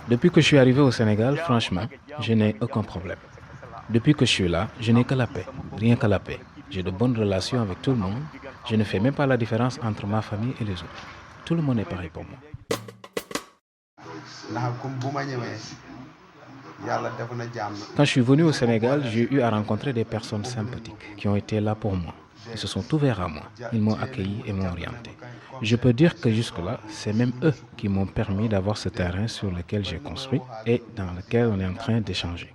Depuis que je suis arrivé au Sénégal, franchement, je n'ai aucun problème. Depuis que je suis là, je n'ai que la paix, rien que la paix. J'ai de bonnes relations avec tout le monde. Je ne fais même pas la différence entre ma famille et les autres. Tout le monde est pareil pour moi. Quand je suis venu au Sénégal, j'ai eu à rencontrer des personnes sympathiques qui ont été là pour moi. Ils se sont ouverts à moi. Ils m'ont accueilli et m'ont orienté. Je peux dire que jusque-là, c'est même eux qui m'ont permis d'avoir ce terrain sur lequel j'ai construit et dans lequel on est en train d'échanger.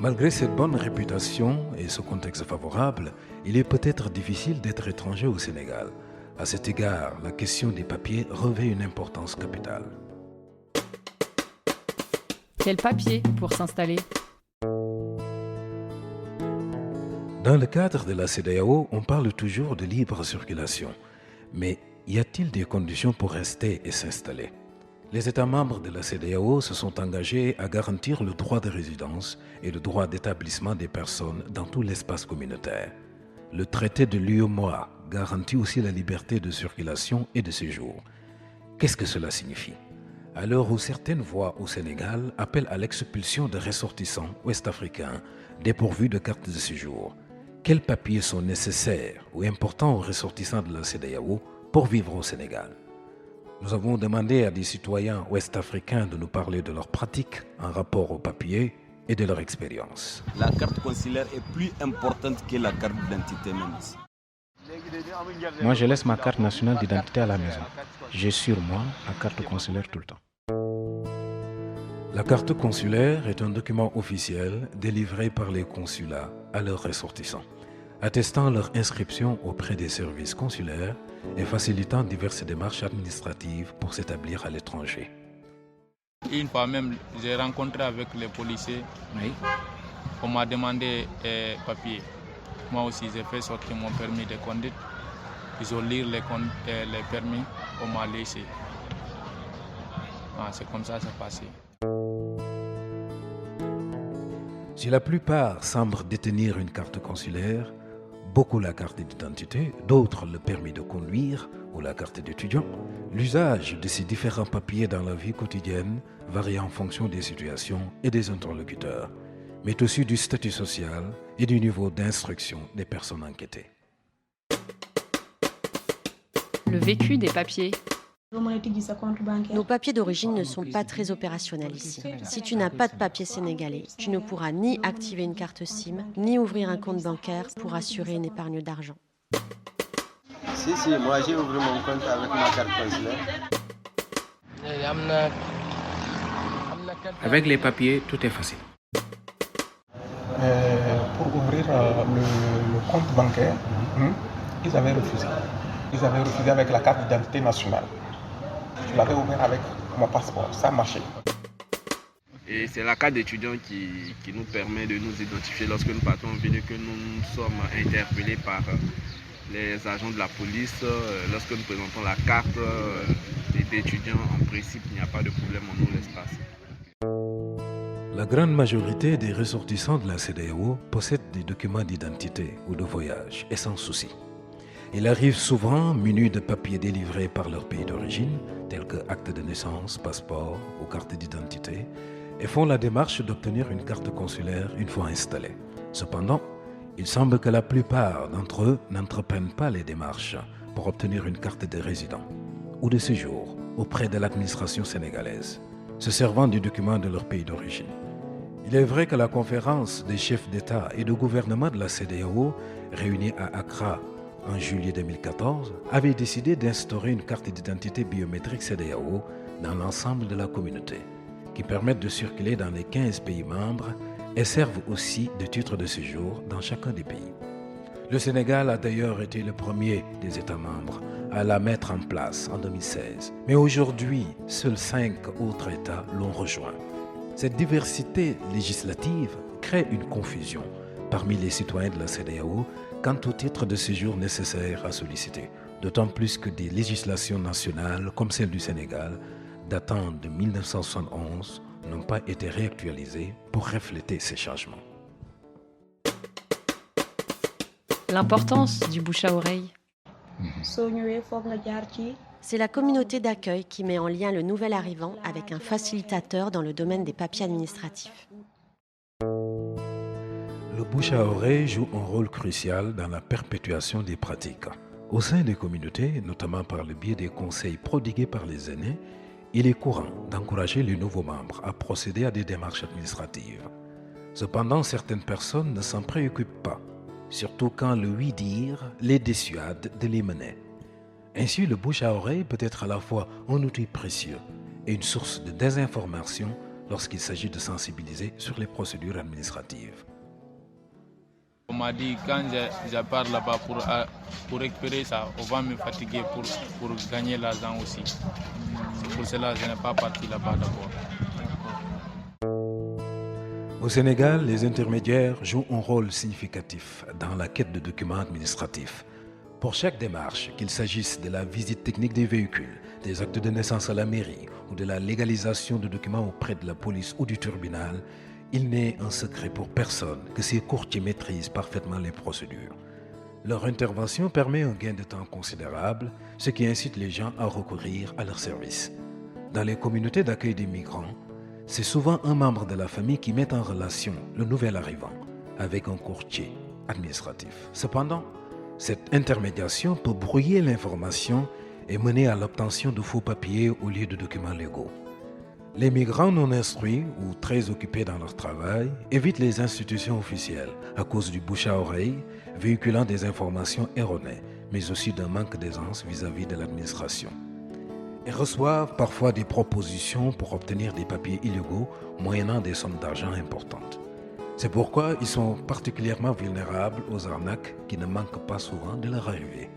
Malgré cette bonne réputation et ce contexte favorable, il est peut-être difficile d'être étranger au Sénégal. À cet égard, la question des papiers revêt une importance capitale. Quel papier pour s'installer? Dans le cadre de la CEDEAO, on parle toujours de libre circulation. Mais y a-t-il des conditions pour rester et s'installer? Les États membres de la CEDEAO se sont engagés à garantir le droit de résidence et le droit d'établissement des personnes dans tout l'espace communautaire. Le traité de l'UEMOA garantit aussi la liberté de circulation et de séjour. Qu'est-ce que cela signifie? À l'heure où certaines voix au Sénégal appellent à l'expulsion de ressortissants ouest-africains dépourvus de carte de séjour, quels papiers sont nécessaires ou importants aux ressortissants de la CEDEAO pour vivre au Sénégal? Nous avons demandé à des citoyens ouest-africains de nous parler de leurs pratiques en rapport aux papiers et de leur expérience. La carte consulaire est plus importante que la carte d'identité même. Moi, je laisse ma carte nationale d'identité à la maison. J'ai sur moi ma carte consulaire tout le temps. La carte consulaire est un document officiel délivré par les consulats à leurs ressortissants, attestant leur inscription auprès des services consulaires et facilitant diverses démarches administratives pour s'établir à l'étranger. Une fois même, j'ai rencontré avec les policiers. Oui. On m'a demandé papier. Moi aussi, j'ai fait sortir mon permis de conduite. Ils ont lu les permis, on m'a laissé. Ah, c'est comme ça que c'est passé. Si la plupart semblent détenir une carte consulaire, beaucoup la carte d'identité, d'autres le permis de conduire ou la carte d'étudiant, l'usage de ces différents papiers dans la vie quotidienne varie en fonction des situations et des interlocuteurs, mais aussi du statut social et du niveau d'instruction des personnes enquêtées. Le vécu des papiers. Nos papiers d'origine ne sont pas très opérationnels ici. Si tu n'as pas de papier sénégalais, tu ne pourras ni activer une carte SIM, ni ouvrir un compte bancaire pour assurer une épargne d'argent. Si, moi j'ai ouvert mon compte avec ma carte consulaire. Avec les papiers, tout est facile. Pour ouvrir le compte bancaire, ils avaient refusé. Ils avaient refusé avec la carte d'identité nationale. Je l'avais ouvert avec mon passeport, ça a marché. Et c'est la carte d'étudiant qui nous permet de nous identifier lorsque nous partons en ville, que nous sommes interpellés par les agents de la police. Lorsque nous présentons la carte d'étudiant, en principe, il n'y a pas de problème, on nous laisse passer. La grande majorité des ressortissants de la CEDEAO possèdent des documents d'identité ou de voyage et sans souci. Ils arrivent souvent munis de papiers délivrés par leur pays d'origine, tels que acte de naissance, passeport ou carte d'identité, et font la démarche d'obtenir une carte consulaire une fois installée. Cependant, il semble que la plupart d'entre eux n'entreprennent pas les démarches pour obtenir une carte de résident ou de séjour auprès de l'administration sénégalaise, se servant du document de leur pays d'origine. Il est vrai que la conférence des chefs d'État et de gouvernement de la CEDEAO, réunie à Accra en juillet 2014, avait décidé d'instaurer une carte d'identité biométrique CEDEAO dans l'ensemble de la communauté, qui permettent de circuler dans les 15 pays membres et servent aussi de titre de séjour dans chacun des pays. Le Sénégal a d'ailleurs été le premier des États membres à la mettre en place en 2016. Mais aujourd'hui, seuls 5 autres États l'ont rejoint. Cette diversité législative crée une confusion parmi les citoyens de la CEDEAO quant au titre de séjour nécessaire à solliciter, d'autant plus que des législations nationales comme celle du Sénégal, datant de 1971, n'ont pas été réactualisées pour refléter ces changements. L'importance du bouche à oreille. C'est la communauté d'accueil qui met en lien le nouvel arrivant avec un facilitateur dans le domaine des papiers administratifs. Le bouche à oreille joue un rôle crucial dans la perpétuation des pratiques. Au sein des communautés, notamment par le biais des conseils prodigués par les aînés, il est courant d'encourager les nouveaux membres à procéder à des démarches administratives. Cependant, certaines personnes ne s'en préoccupent pas, surtout quand le oui-dire les dissuade de les mener. Ainsi, le bouche à oreille peut être à la fois un outil précieux et une source de désinformation lorsqu'il s'agit de sensibiliser sur les procédures administratives. On m'a dit quand je pars là-bas pour récupérer ça, on va me fatiguer pour gagner l'argent aussi. C'est pour cela que je n'ai pas parti là-bas d'abord. Au Sénégal, les intermédiaires jouent un rôle significatif dans la quête de documents administratifs. Pour chaque démarche, qu'il s'agisse de la visite technique des véhicules, des actes de naissance à la mairie ou de la légalisation de documents auprès de la police ou du tribunal, il n'est un secret pour personne que ces courtiers maîtrisent parfaitement les procédures. Leur intervention permet un gain de temps considérable, ce qui incite les gens à recourir à leurs services. Dans les communautés d'accueil des migrants, c'est souvent un membre de la famille qui met en relation le nouvel arrivant avec un courtier administratif. Cependant, cette intermédiation peut brouiller l'information et mener à l'obtention de faux papiers au lieu de documents légaux. Les migrants non instruits ou très occupés dans leur travail évitent les institutions officielles à cause du bouche à oreille, véhiculant des informations erronées, mais aussi d'un manque d'aisance vis-à-vis de l'administration. Ils reçoivent parfois des propositions pour obtenir des papiers illégaux moyennant des sommes d'argent importantes. C'est pourquoi ils sont particulièrement vulnérables aux arnaques qui ne manquent pas souvent de leur arrivée.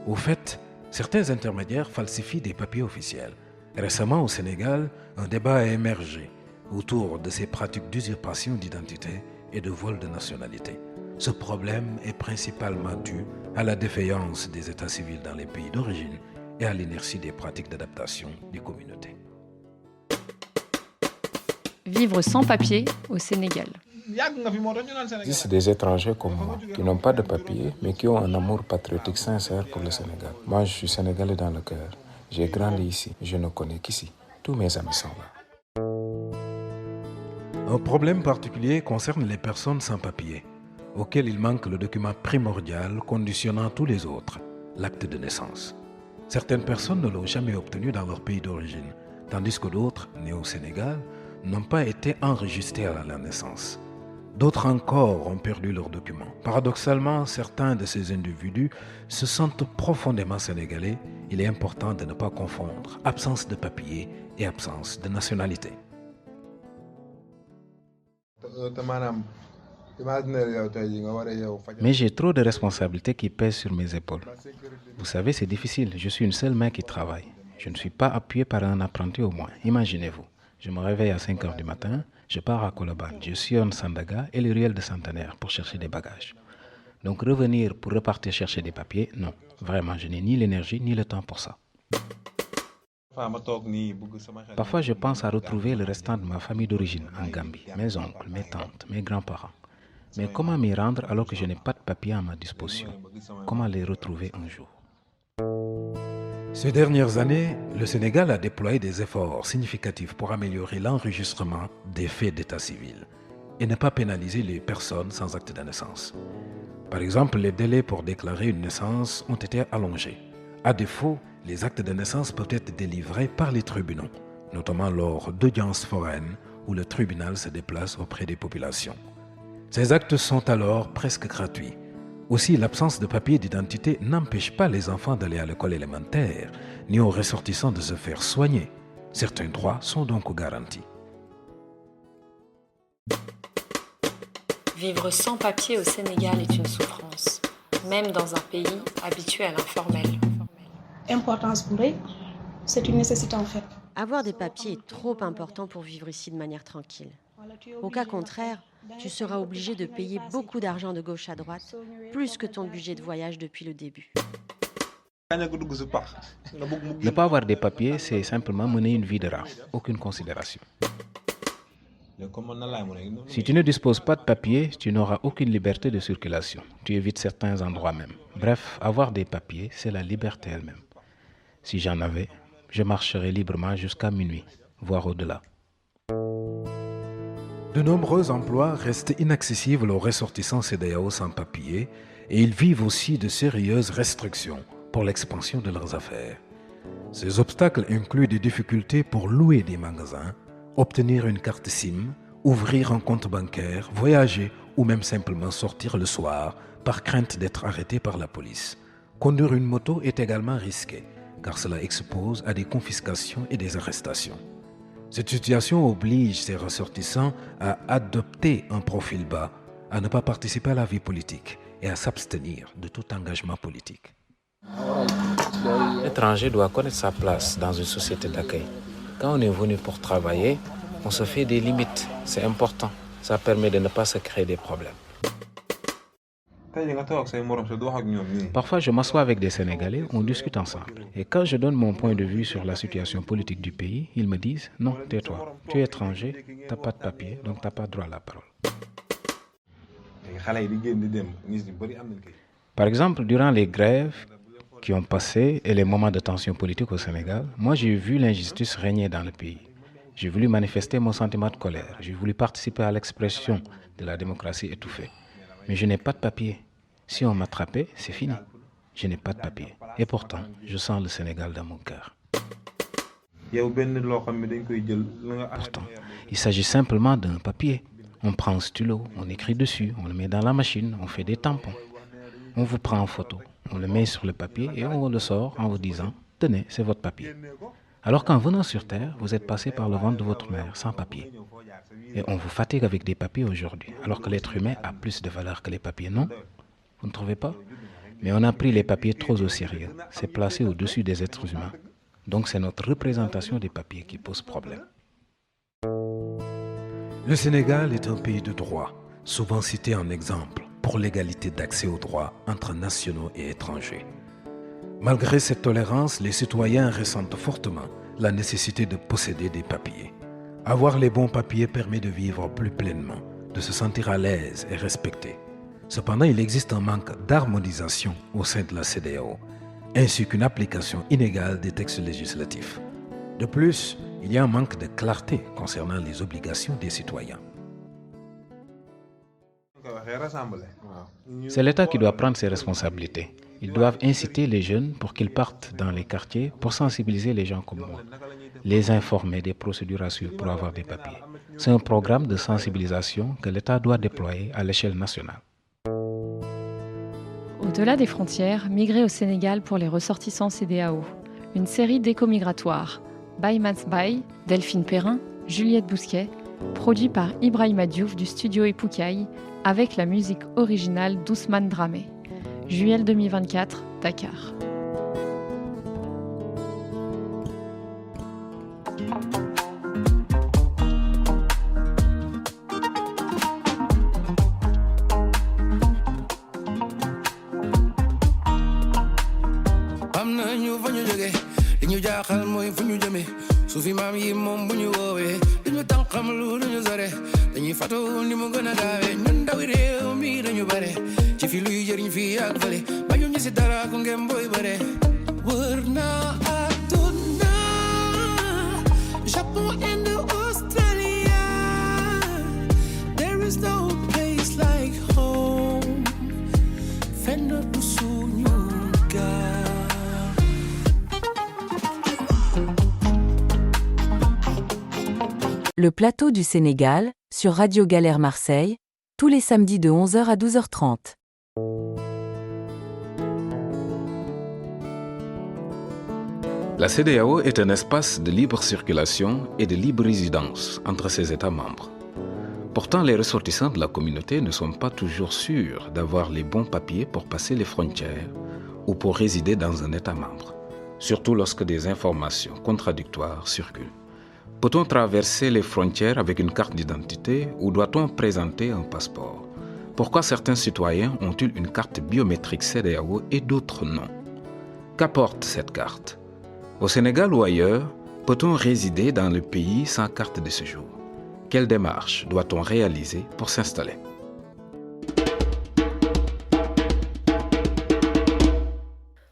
Au fait, certains intermédiaires falsifient des papiers officiels. Récemment au Sénégal, un débat a émergé autour de ces pratiques d'usurpation d'identité et de vol de nationalité. Ce problème est principalement dû à la défaillance des états civils dans les pays d'origine et à l'inertie des pratiques d'adaptation des communautés. Vivre sans papier au Sénégal. Existent des étrangers comme moi qui n'ont pas de papier mais qui ont un amour patriotique sincère pour le Sénégal. Moi, je suis sénégalais dans le cœur. J'ai grandi ici. Je ne connais qu'ici. Tous mes amis sont là. Un problème particulier concerne les personnes sans papier, auxquelles il manque le document primordial conditionnant tous les autres, l'acte de naissance. Certaines personnes ne l'ont jamais obtenu dans leur pays d'origine, tandis que d'autres, nés au Sénégal, n'ont pas été enregistrés à la naissance. D'autres encore ont perdu leurs documents. Paradoxalement, certains de ces individus se sentent profondément sénégalais. Il est important de ne pas confondre absence de papier et absence de nationalité. Mais j'ai trop de responsabilités qui pèsent sur mes épaules. Vous savez, c'est difficile. Je suis une seule main qui travaille. Je ne suis pas appuyé par un apprenti au moins. Imaginez-vous. Je me réveille à 5 h du matin, je pars à Colobane, je sillonne Sandaga et les ruelles de Centenaire pour chercher des bagages. Donc revenir pour repartir chercher des papiers, non. Vraiment, je n'ai ni l'énergie ni le temps pour ça. Parfois, je pense à retrouver le restant de ma famille d'origine en Gambie, mes oncles, mes tantes, mes grands-parents. Mais comment m'y rendre alors que je n'ai pas de papiers à ma disposition? Comment les retrouver un jour? Ces dernières années, le Sénégal a déployé des efforts significatifs pour améliorer l'enregistrement des faits d'état civil et ne pas pénaliser les personnes sans acte de naissance. Par exemple, les délais pour déclarer une naissance ont été allongés. À défaut, les actes de naissance peuvent être délivrés par les tribunaux, notamment lors d'audiences foraines où le tribunal se déplace auprès des populations. Ces actes sont alors presque gratuits. Aussi, l'absence de papier d'identité n'empêche pas les enfants d'aller à l'école élémentaire, ni aux ressortissants de se faire soigner. Certains droits sont donc garantis. Vivre sans papier au Sénégal est une souffrance, même dans un pays habitué à l'informel. Importance pour eux, c'est une nécessité en fait. Avoir des papiers est trop important pour vivre ici de manière tranquille. Au cas contraire, tu seras obligé de payer beaucoup d'argent de gauche à droite, plus que ton budget de voyage depuis le début. Ne pas avoir des papiers, c'est simplement mener une vie de rat, aucune considération. Si tu ne disposes pas de papiers, tu n'auras aucune liberté de circulation. Tu évites certains endroits même. Bref, avoir des papiers, c'est la liberté elle-même. Si j'en avais, je marcherais librement jusqu'à minuit, voire au-delà. De nombreux emplois restent inaccessibles aux ressortissants CEDEAO sans papier et ils vivent aussi de sérieuses restrictions pour l'expansion de leurs affaires. Ces obstacles incluent des difficultés pour louer des magasins, obtenir une carte SIM, ouvrir un compte bancaire, voyager ou même simplement sortir le soir par crainte d'être arrêté par la police. Conduire une moto est également risqué car cela expose à des confiscations et des arrestations. Cette situation oblige ces ressortissants à adopter un profil bas, à ne pas participer à la vie politique et à s'abstenir de tout engagement politique. L'étranger doit connaître sa place dans une société d'accueil. Quand on est venu pour travailler, on se fait des limites. C'est important. Ça permet de ne pas se créer des problèmes. Parfois, je m'assois avec des Sénégalais, on discute ensemble. Et quand je donne mon point de vue sur la situation politique du pays, ils me disent « Non, tais-toi. Tu es étranger, tu n'as pas de papier, donc tu n'as pas droit à la parole. » Par exemple, durant les grèves qui ont passé et les moments de tension politique au Sénégal, moi j'ai vu l'injustice régner dans le pays. J'ai voulu manifester mon sentiment de colère. J'ai voulu participer à l'expression de la démocratie étouffée. Mais je n'ai pas de papier. Si on m'attrapait, c'est fini. Je n'ai pas de papier. Et pourtant, je sens le Sénégal dans mon cœur. Pourtant, il s'agit simplement d'un papier. On prend un stylo, on écrit dessus, on le met dans la machine, on fait des tampons. On vous prend en photo, on le met sur le papier et on le sort en vous disant « Tenez, c'est votre papier ». Alors qu'en venant sur Terre, vous êtes passé par le ventre de votre mère sans papier. Et on vous fatigue avec des papiers aujourd'hui, alors que l'être humain a plus de valeur que les papiers, non? Vous ne trouvez pas? Mais on a pris les papiers trop au sérieux. C'est placé au-dessus des êtres humains. Donc c'est notre représentation des papiers qui pose problème. Le Sénégal est un pays de droit, souvent cité en exemple pour l'égalité d'accès aux droits entre nationaux et étrangers. Malgré cette tolérance, les citoyens ressentent fortement la nécessité de posséder des papiers. Avoir les bons papiers permet de vivre plus pleinement, de se sentir à l'aise et respecté. Cependant, il existe un manque d'harmonisation au sein de la CEDEAO, ainsi qu'une application inégale des textes législatifs. De plus, il y a un manque de clarté concernant les obligations des citoyens. C'est l'État qui doit prendre ses responsabilités. Ils doivent inciter les jeunes pour qu'ils partent dans les quartiers pour sensibiliser les gens comme moi, les informer des procédures à suivre pour avoir des papiers. C'est un programme de sensibilisation que l'État doit déployer à l'échelle nationale. Au-delà des frontières, migrer au Sénégal pour les ressortissants CEDEAO. Une série d'éco-migratoires. Baye Mats Baye, Delphine Perrin, Juliette Bousquet, produit par Ibrahima Diouf du studio Epoukaï, avec la musique originale d'Ousmane Dramé. Juillet 2024, Dakar. Sufi maam yi moom bu ñu woowee duñu tànqam lu duñu sore dañuy fatu ni mu gën a gaawee ñun ndawi réew mi dañu bare ci fi luy jëriñ fii ak fële bañu ñi si dara ku ngeen booy bare wër naa àdduna Japon and Australia there is no place like home fenn du suñu gaal. Le plateau du Sénégal, sur Radio Galère Marseille, tous les samedis de 11h à 12h30. La CEDEAO est un espace de libre circulation et de libre résidence entre ses États membres. Pourtant, les ressortissants de la communauté ne sont pas toujours sûrs d'avoir les bons papiers pour passer les frontières ou pour résider dans un État membre, surtout lorsque des informations contradictoires circulent. Peut-on traverser les frontières avec une carte d'identité ou doit-on présenter un passeport? Pourquoi certains citoyens ont-ils une carte biométrique CEDEAO et d'autres non? Qu'apporte cette carte? Au Sénégal ou ailleurs, peut-on résider dans le pays sans carte de séjour? Quelle démarche doit-on réaliser pour s'installer?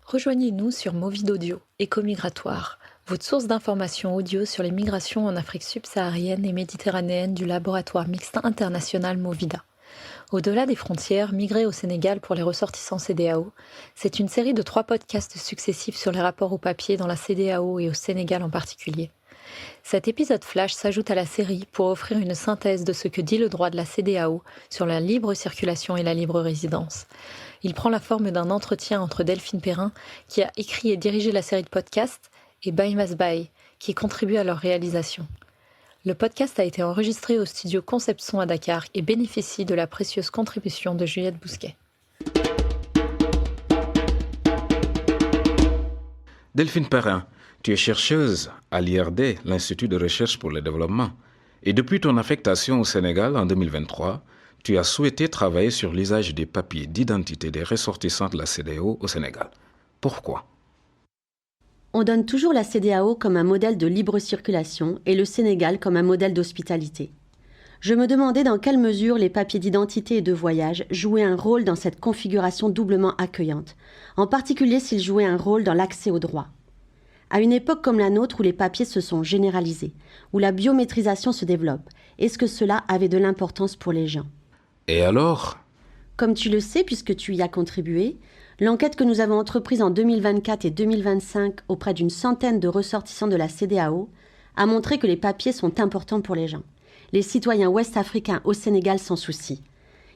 Rejoignez-nous sur Movid Audio, Éco-Migratoire, votre source d'informations audio sur les migrations en Afrique subsaharienne et méditerranéenne du laboratoire mixte international Movida. Au-delà des frontières, migrer au Sénégal pour les ressortissants CEDEAO, c'est une série de 3 podcasts successifs sur les rapports au papier dans la CEDEAO et au Sénégal en particulier. Cet épisode flash s'ajoute à la série pour offrir une synthèse de ce que dit le droit de la CEDEAO sur la libre circulation et la libre résidence. Il prend la forme d'un entretien entre Delphine Perrin, qui a écrit et dirigé la série de podcasts, et Baymas Bay, qui contribue à leur réalisation. Le podcast a été enregistré au studio Concept Son à Dakar et bénéficie de la précieuse contribution de Juliette Bousquet. Delphine Perrin, tu es chercheuse à l'IRD, l'Institut de recherche pour le développement. Et depuis ton affectation au Sénégal en 2023, tu as souhaité travailler sur l'usage des papiers d'identité des ressortissants de la CEDEAO au Sénégal. Pourquoi ? On donne toujours la CEDEAO comme un modèle de libre circulation et le Sénégal comme un modèle d'hospitalité. Je me demandais dans quelle mesure les papiers d'identité et de voyage jouaient un rôle dans cette configuration doublement accueillante, en particulier s'ils jouaient un rôle dans l'accès aux droits. À une époque comme la nôtre où les papiers se sont généralisés, où la biométrisation se développe, est-ce que cela avait de l'importance pour les gens ? Et alors ? Comme tu le sais, puisque tu y as contribué, l'enquête que nous avons entreprise en 2024 et 2025 auprès d'une centaine de ressortissants de la CEDEAO a montré que les papiers sont importants pour les gens. Les citoyens ouest-africains au Sénégal s'en soucient.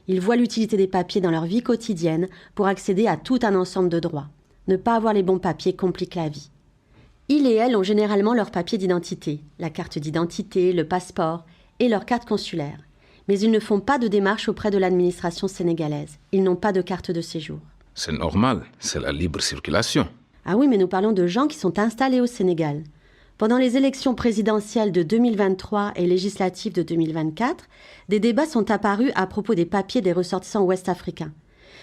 Ils voient l'utilité des papiers dans leur vie quotidienne pour accéder à tout un ensemble de droits. Ne pas avoir les bons papiers complique la vie. Ils et elles ont généralement leur papier d'identité, la carte d'identité, le passeport et leur carte consulaire. Mais ils ne font pas de démarche auprès de l'administration sénégalaise. Ils n'ont pas de carte de séjour. C'est normal, c'est la libre circulation. Ah oui, mais nous parlons de gens qui sont installés au Sénégal. Pendant les élections présidentielles de 2023 et législatives de 2024, des débats sont apparus à propos des papiers des ressortissants ouest-africains.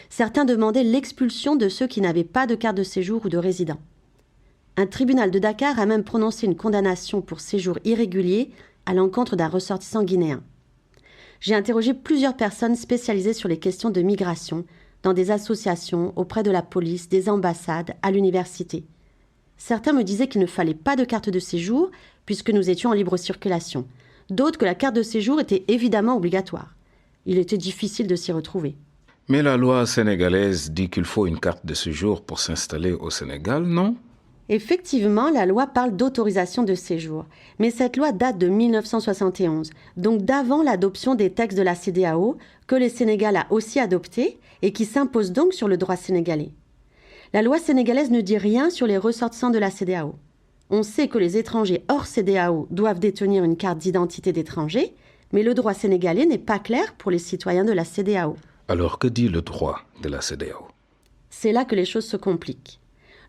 Certains demandaient l'expulsion de ceux qui n'avaient pas de carte de séjour ou de résident. Un tribunal de Dakar a même prononcé une condamnation pour séjour irrégulier à l'encontre d'un ressortissant guinéen. J'ai interrogé plusieurs personnes spécialisées sur les questions de migration, dans des associations, auprès de la police, des ambassades, à l'université. Certains me disaient qu'il ne fallait pas de carte de séjour puisque nous étions en libre circulation. D'autres que la carte de séjour était évidemment obligatoire. Il était difficile de s'y retrouver. Mais la loi sénégalaise dit qu'il faut une carte de séjour pour s'installer au Sénégal, non ? Effectivement, la loi parle d'autorisation de séjour. Mais cette loi date de 1971, donc d'avant l'adoption des textes de la CEDEAO, que le Sénégal a aussi adopté et qui s'impose donc sur le droit sénégalais. La loi sénégalaise ne dit rien sur les ressortissants de la CEDEAO. On sait que les étrangers hors CEDEAO doivent détenir une carte d'identité d'étranger, mais le droit sénégalais n'est pas clair pour les citoyens de la CEDEAO. Alors que dit le droit de la CEDEAO ? C'est là que les choses se compliquent.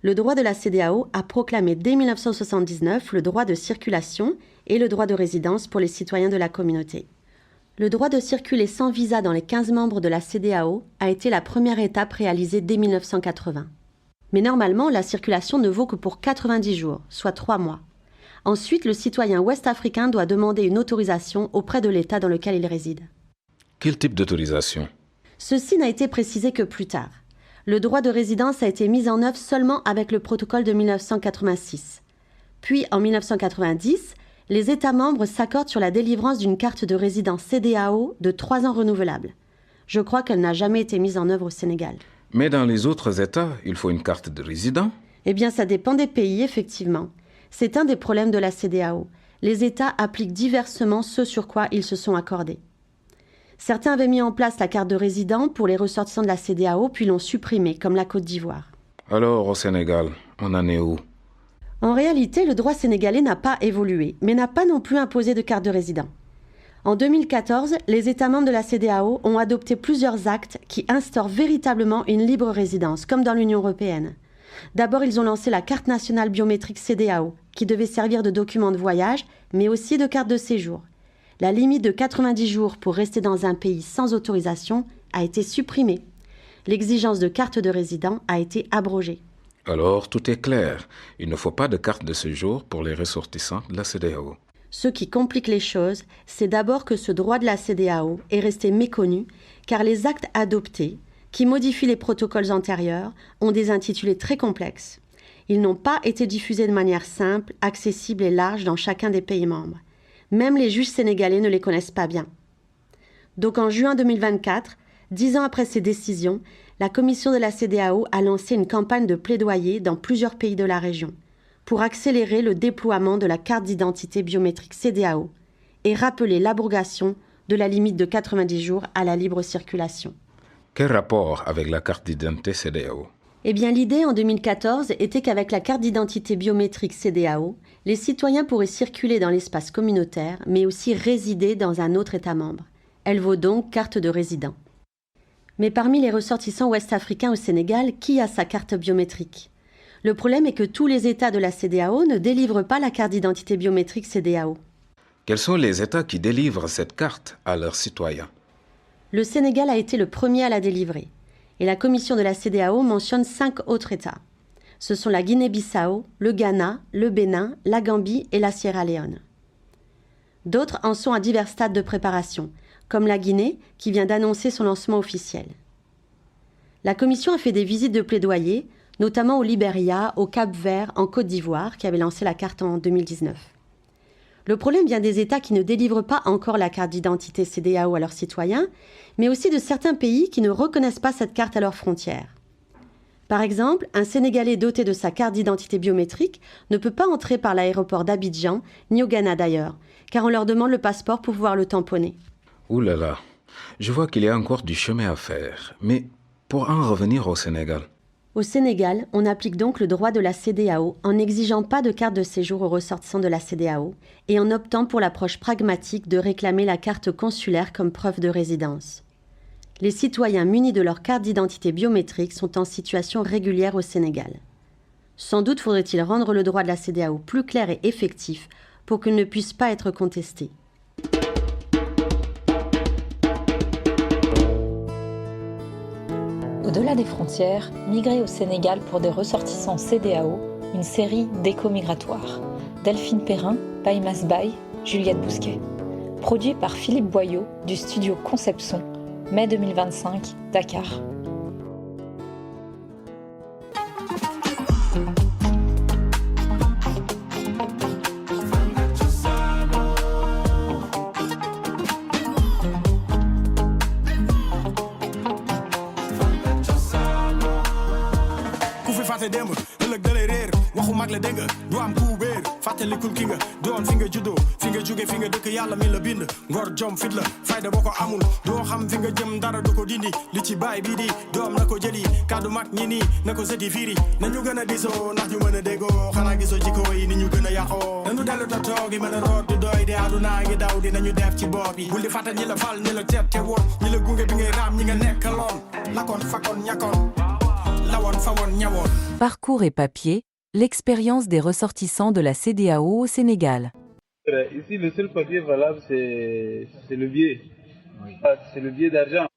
Le droit de la CEDEAO a proclamé dès 1979 le droit de circulation et le droit de résidence pour les citoyens de la communauté. Le droit de circuler sans visa dans les 15 membres de la CEDEAO a été la première étape réalisée dès 1980. Mais normalement, la circulation ne vaut que pour 90 jours, soit 3 mois. Ensuite, le citoyen ouest-africain doit demander une autorisation auprès de l'État dans lequel il réside. Quel type d'autorisation ? Ceci n'a été précisé que plus tard. Le droit de résidence a été mis en œuvre seulement avec le protocole de 1986. Puis, en 1990, les États membres s'accordent sur la délivrance d'une carte de résidence CEDEAO de 3 ans renouvelable. Je crois qu'elle n'a jamais été mise en œuvre au Sénégal. Mais dans les autres États, il faut une carte de résident ? Eh bien, ça dépend des pays, effectivement. C'est un des problèmes de la CEDEAO. Les États appliquent diversement ce sur quoi ils se sont accordés. Certains avaient mis en place la carte de résident pour les ressortissants de la CEDEAO, puis l'ont supprimée, comme la Côte d'Ivoire. Alors, au Sénégal, on en est où ? En réalité, le droit sénégalais n'a pas évolué, mais n'a pas non plus imposé de carte de résident. En 2014, les États membres de la CEDEAO ont adopté plusieurs actes qui instaurent véritablement une libre résidence, comme dans l'Union européenne. D'abord, ils ont lancé la carte nationale biométrique CEDEAO, qui devait servir de document de voyage, mais aussi de carte de séjour. La limite de 90 jours pour rester dans un pays sans autorisation a été supprimée. L'exigence de carte de résident a été abrogée. Alors, tout est clair. Il ne faut pas de carte de séjour pour les ressortissants de la CEDEAO. Ce qui complique les choses, c'est d'abord que ce droit de la CEDEAO est resté méconnu, car les actes adoptés, qui modifient les protocoles antérieurs, ont des intitulés très complexes. Ils n'ont pas été diffusés de manière simple, accessible et large dans chacun des pays membres. Même les juges sénégalais ne les connaissent pas bien. Donc en juin 2024, 10 ans après ces décisions, la commission de la CEDEAO a lancé une campagne de plaidoyer dans plusieurs pays de la région pour accélérer le déploiement de la carte d'identité biométrique CEDEAO et rappeler l'abrogation de la limite de 90 jours à la libre circulation. Quel rapport avec la carte d'identité CEDEAO? Eh bien, l'idée en 2014 était qu'avec la carte d'identité biométrique CEDEAO, les citoyens pourraient circuler dans l'espace communautaire, mais aussi résider dans un autre État membre. Elle vaut donc carte de résident. Mais parmi les ressortissants ouest-africains au Sénégal, qui a sa carte biométrique? Le problème est que tous les États de la CEDEAO ne délivrent pas la carte d'identité biométrique CEDEAO. Quels sont les États qui délivrent cette carte à leurs citoyens? Le Sénégal a été le premier à la délivrer. Et la commission de la CEDEAO mentionne 5 autres États. Ce sont la Guinée-Bissau, le Ghana, le Bénin, la Gambie et la Sierra Leone. D'autres en sont à divers stades de préparation, comme la Guinée, qui vient d'annoncer son lancement officiel. La commission a fait des visites de plaidoyer, notamment au Libéria, au Cap-Vert, en Côte d'Ivoire, qui avait lancé la carte en 2019. Le problème vient des États qui ne délivrent pas encore la carte d'identité CEDEAO à leurs citoyens, mais aussi de certains pays qui ne reconnaissent pas cette carte à leurs frontières. Par exemple, un Sénégalais doté de sa carte d'identité biométrique ne peut pas entrer par l'aéroport d'Abidjan, ni au Ghana d'ailleurs, car on leur demande le passeport pour pouvoir le tamponner. Ouh là là, je vois qu'il y a encore du chemin à faire, mais pour en revenir au Sénégal. Au Sénégal, on applique donc le droit de la CEDEAO en n'exigeant pas de carte de séjour aux ressortissants de la CEDEAO et en optant pour l'approche pragmatique de réclamer la carte consulaire comme preuve de résidence. Les citoyens munis de leur carte d'identité biométrique sont en situation régulière au Sénégal. Sans doute faudrait-il rendre le droit de la CEDEAO plus clair et effectif pour qu'il ne puisse pas être contesté. Au-delà des frontières, migrer au Sénégal pour des ressortissants CEDEAO, une série d'échos migratoires. Delphine Perrin, Paimas Bay, Juliette Bousquet. Produit par Philippe Boyot du studio Conception, mai 2025, Dakar. mag la dégg du am ku béer fàttalikul ki nga doon fi nga juddoo fi nga jóge fi nga dëkk yàlla mi la bind ngor jom fit la fayda boo ko amul doo xam fi nga jëm dara du ko dindi li ci baay bii di doom na ko jëli kàddu mag ñi nii na ko sëti fiiri nañu gën a disoo ndax ñu mën a déggoo xanaa gisoo jikko yi ni ñu gën a yàqoo nañu dellu ta toogi mën a root di doy di àdduna ngi daw di nañu def ci bopp yi bul di fàtte ñi la fal ñi la teet te woon ñi la gunge bi ngay raam ñi nga nekkaloon lakkoon fakkoon ñakkoon lawoon fawoon ñawoon. Parcours et papier, l'expérience des ressortissants de la CEDEAO au Sénégal. Ici, le seul papier valable, c'est le billet. C'est le billet d'argent.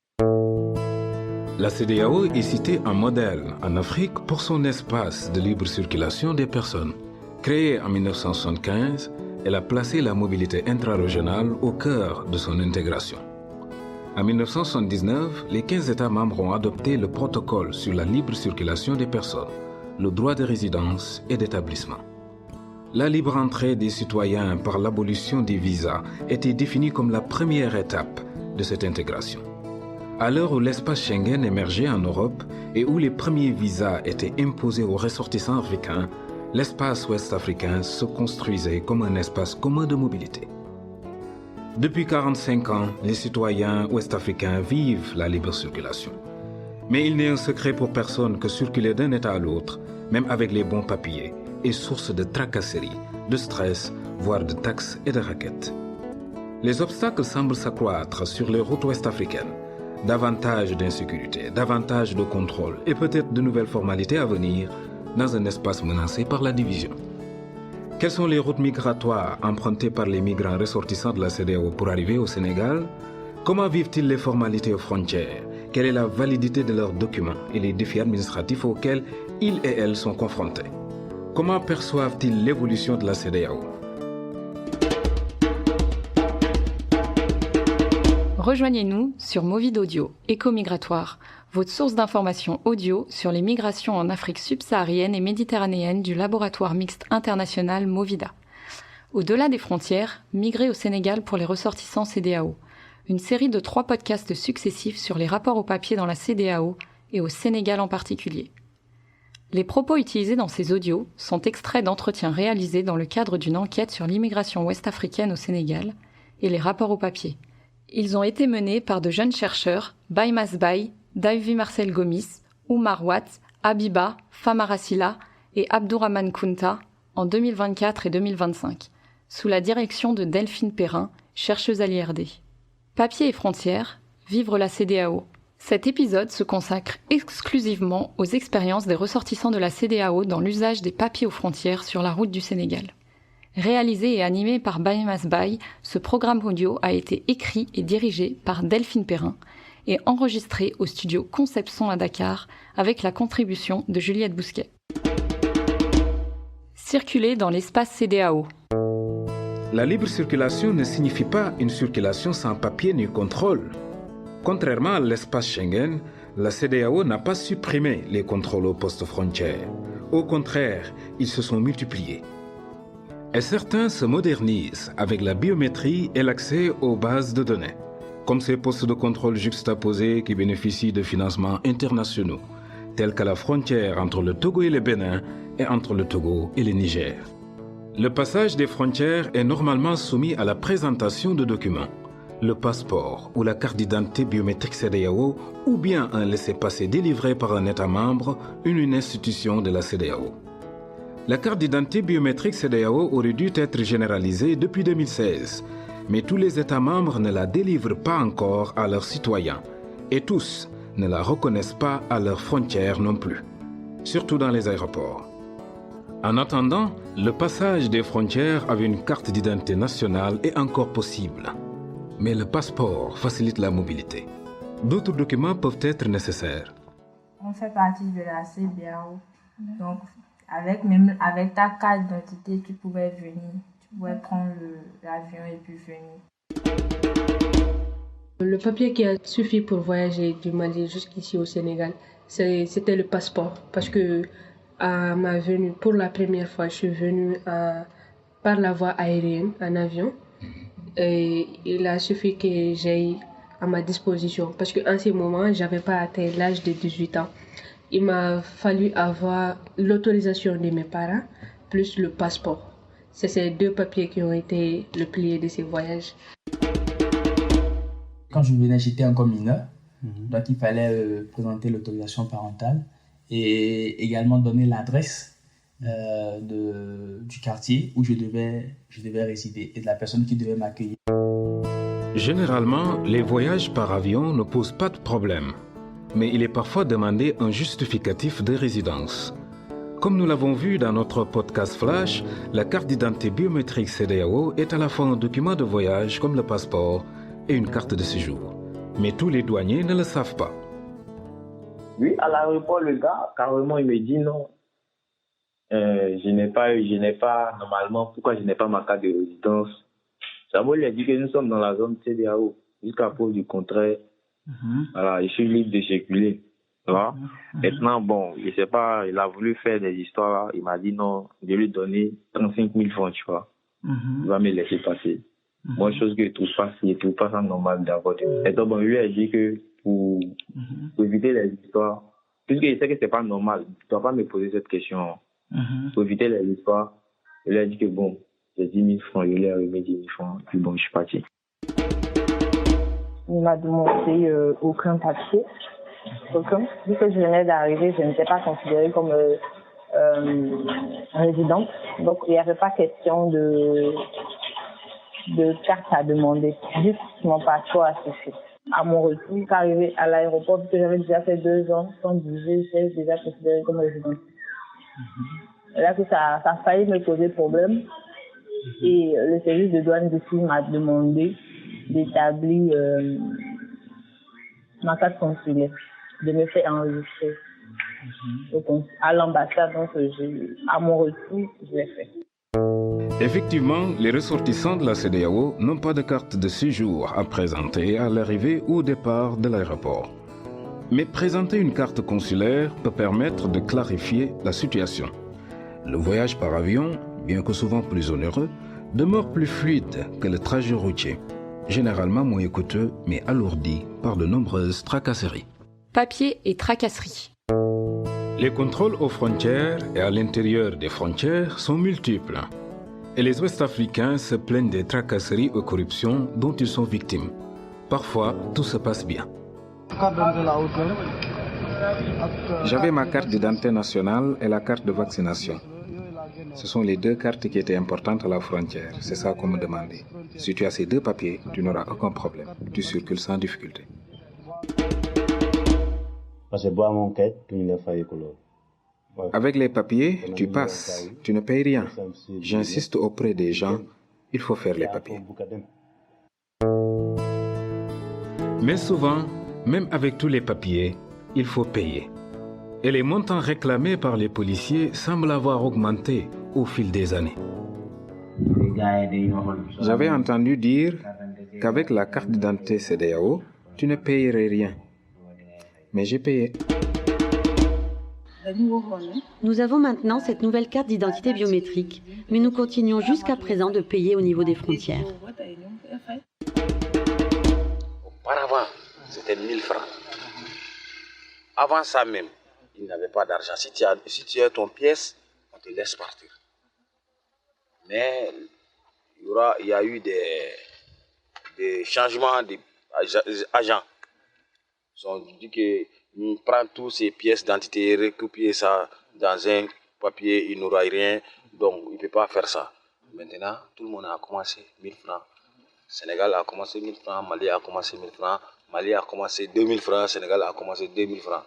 La CEDEAO est citée en modèle en Afrique pour son espace de libre circulation des personnes. Créée en 1975, elle a placé la mobilité intra-régionale au cœur de son intégration. En 1979, les 15 États membres ont adopté le protocole sur la libre circulation des personnes, le droit de résidence et d'établissement. La libre entrée des citoyens par l'abolition des visas était définie comme la première étape de cette intégration. À l'heure où l'espace Schengen émergeait en Europe et où les premiers visas étaient imposés aux ressortissants africains, l'espace ouest-africain se construisait comme un espace commun de mobilité. Depuis 45 ans, les citoyens ouest-africains vivent la libre circulation. Mais il n'est un secret pour personne que circuler d'un État à l'autre, même avec les bons papiers, est source de tracasseries, de stress, voire de taxes et de raquettes. Les obstacles semblent s'accroître sur les routes ouest-africaines. Davantage d'insécurité, davantage de contrôle et peut-être de nouvelles formalités à venir dans un espace menacé par la division. Quelles sont les routes migratoires empruntées par les migrants ressortissants de la CEDEAO pour arriver au Sénégal? Comment vivent-ils les formalités aux frontières? Quelle est la validité de leurs documents et les défis administratifs auxquels ils et elles sont confrontés? Comment perçoivent-ils l'évolution de la CEDEAO? Rejoignez-nous sur Movid Audio, Éco-Migratoire, votre source d'information audio sur les migrations en Afrique subsaharienne et méditerranéenne du laboratoire mixte international Movida. Au-delà des frontières, migrer au Sénégal pour les ressortissants CEDEAO. une série de 3 podcasts successifs sur les rapports au papier dans la CEDEAO et au Sénégal en particulier. Les propos utilisés dans ces audios sont extraits d'entretiens réalisés dans le cadre d'une enquête sur l'immigration ouest-africaine au Sénégal et les rapports au papier. Ils ont été menés par de jeunes chercheurs, Baye Masbaye, Davy Marcel Gomis, Oumar Watt, Abiba, Famara Silla et Abdourahmane Kounta en 2024 et 2025, sous la direction de Delphine Perrin, chercheuse à l'IRD. Papier et frontières, vivre la CEDEAO. Cet épisode se consacre exclusivement aux expériences des ressortissants de la CEDEAO dans l'usage des papiers aux frontières sur la route du Sénégal. Réalisé et animé par Baye Masbaye, ce programme audio a été écrit et dirigé par Delphine Perrin et enregistré au studio Concept Son à Dakar avec la contribution de Juliette Bousquet. Circuler dans l'espace CEDEAO. La libre circulation ne signifie pas une circulation sans papier ni contrôle. Contrairement à l'espace Schengen, la CEDEAO n'a pas supprimé les contrôles aux postes frontières. Au contraire, ils se sont multipliés. Et certains se modernisent avec la biométrie et l'accès aux bases de données, comme ces postes de contrôle juxtaposés qui bénéficient de financements internationaux, tels qu'à la frontière entre le Togo et le Bénin et entre le Togo et le Niger. Le passage des frontières est normalement soumis à la présentation de documents, le passeport ou la carte d'identité biométrique CEDEAO ou bien un laissez-passer délivré par un État membre, une institution de la CEDEAO. La carte d'identité biométrique CEDEAO aurait dû être généralisée depuis 2016, mais tous les États membres ne la délivrent pas encore à leurs citoyens et tous ne la reconnaissent pas à leurs frontières non plus, surtout dans les aéroports. En attendant, le passage des frontières avec une carte d'identité nationale est encore possible. Mais le passeport facilite la mobilité. D'autres documents peuvent être nécessaires. On fait partie de la CEDEAO. Donc, avec ta carte d'identité, tu pouvais venir. Tu pouvais prendre l'avion et puis venir. Le papier qui a suffi pour voyager du Mali jusqu'ici au Sénégal, c'était le passeport. Parce que à ma venue, pour la première fois, je suis venue par la voie aérienne, en avion. Et il a suffi que j'aille à ma disposition. Parce qu'en ce moment, je n'avais pas atteint l'âge de 18 ans. Il m'a fallu avoir l'autorisation de mes parents, plus le passeport. C'est ces 2 papiers qui ont été le pilier de ces voyages. Quand je venais, j'étais encore mineur. Donc il fallait présenter l'autorisation parentale et également donner l'adresse du quartier où je devais résider et de la personne qui devait m'accueillir. Généralement, les voyages par avion ne posent pas de problème, mais il est parfois demandé un justificatif de résidence. Comme nous l'avons vu dans notre podcast Flash, la carte d'identité biométrique CEDEAO est à la fois un document de voyage comme le passeport et une carte de séjour. Mais tous les douaniers ne le savent pas. Oui, à l'aéroport, le gars, carrément, il me dit non. Je n'ai pas, normalement, pourquoi je n'ai pas ma carte de résidence? Samuel lui a dit que nous sommes dans la zone CEDEAO. Jusqu'à preuve du contraire, voilà, je suis libre de circuler. Voilà. Maintenant, bon, je sais pas, il a voulu faire des histoires là. Il m'a dit non, je lui ai donné 35 000 francs, tu vois. Il va me laisser passer. Moi, chose que je trouve pas ça normal d'avoir. Et donc, bon, lui a dit que pour éviter les histoires, puisque je sais que c'est pas normal, tu dois pas me poser cette question. Pour éviter les histoires, il a dit que bon, j'ai 10 000 francs, il a remis 10 000 francs, puis bon, je suis parti. Il m'a demandé aucun papier. Vu que je venais d'arriver, je n'étais pas considérée comme résidente. Donc, il n'y avait pas question de carte à demander. Juste mon passeport a suffi. À mon retour, arrivé à l'aéroport, parce que j'avais déjà fait 2 ans sans bouger, j'étais déjà considérée comme résidente. Là que ça a failli me poser problème. Et le service de douane d'ici m'a demandé d'établir ma carte consulaire, de me faire enregistrer à l'ambassade. Donc, à mon retour, je l'ai fait. Effectivement, les ressortissants de la CEDEAO n'ont pas de carte de séjour à présenter à l'arrivée ou au départ de l'aéroport. Mais présenter une carte consulaire peut permettre de clarifier la situation. Le voyage par avion, bien que souvent plus onéreux, demeure plus fluide que le trajet routier. généralement moins coûteux mais alourdi par de nombreuses tracasseries. Papier et tracasseries. Les contrôles aux frontières et à l'intérieur des frontières sont multiples. Et les Ouest-Africains se plaignent des tracasseries ou corruptions dont ils sont victimes. Parfois, tout se passe bien. J'avais ma carte d'identité nationale et la carte de vaccination. Ce sont les deux cartes qui étaient importantes à la frontière. C'est ça qu'on me demandait. Si tu as ces deux papiers, tu n'auras aucun problème. Tu circules sans difficulté. Avec les papiers, tu passes. Tu ne payes rien. J'insiste auprès des gens, il faut faire les papiers. Mais souvent, même avec tous les papiers, il faut payer. Et les montants réclamés par les policiers semblent avoir augmenté au fil des années. J'avais entendu dire qu'avec la carte d'identité CEDEAO, tu ne payerais rien. Mais j'ai payé. Nous avons maintenant cette nouvelle carte d'identité biométrique, mais nous continuons jusqu'à présent de payer au niveau des frontières. Auparavant, c'était 1000 francs. Avant ça même, il n'avait pas d'argent. Si tu as ton pièce, on te laisse partir. Mais il y a eu des changements d'agents. Ils ont dit qu'on prend toutes ces pièces d'identité, récupérer ça dans un papier, il n'aura rien, donc il ne peut pas faire ça. Maintenant, tout le monde a commencé 1000 francs. Sénégal a commencé 1000 francs, Mali a commencé 1000 francs, Mali a commencé 2000 francs, Sénégal a commencé 2000 francs.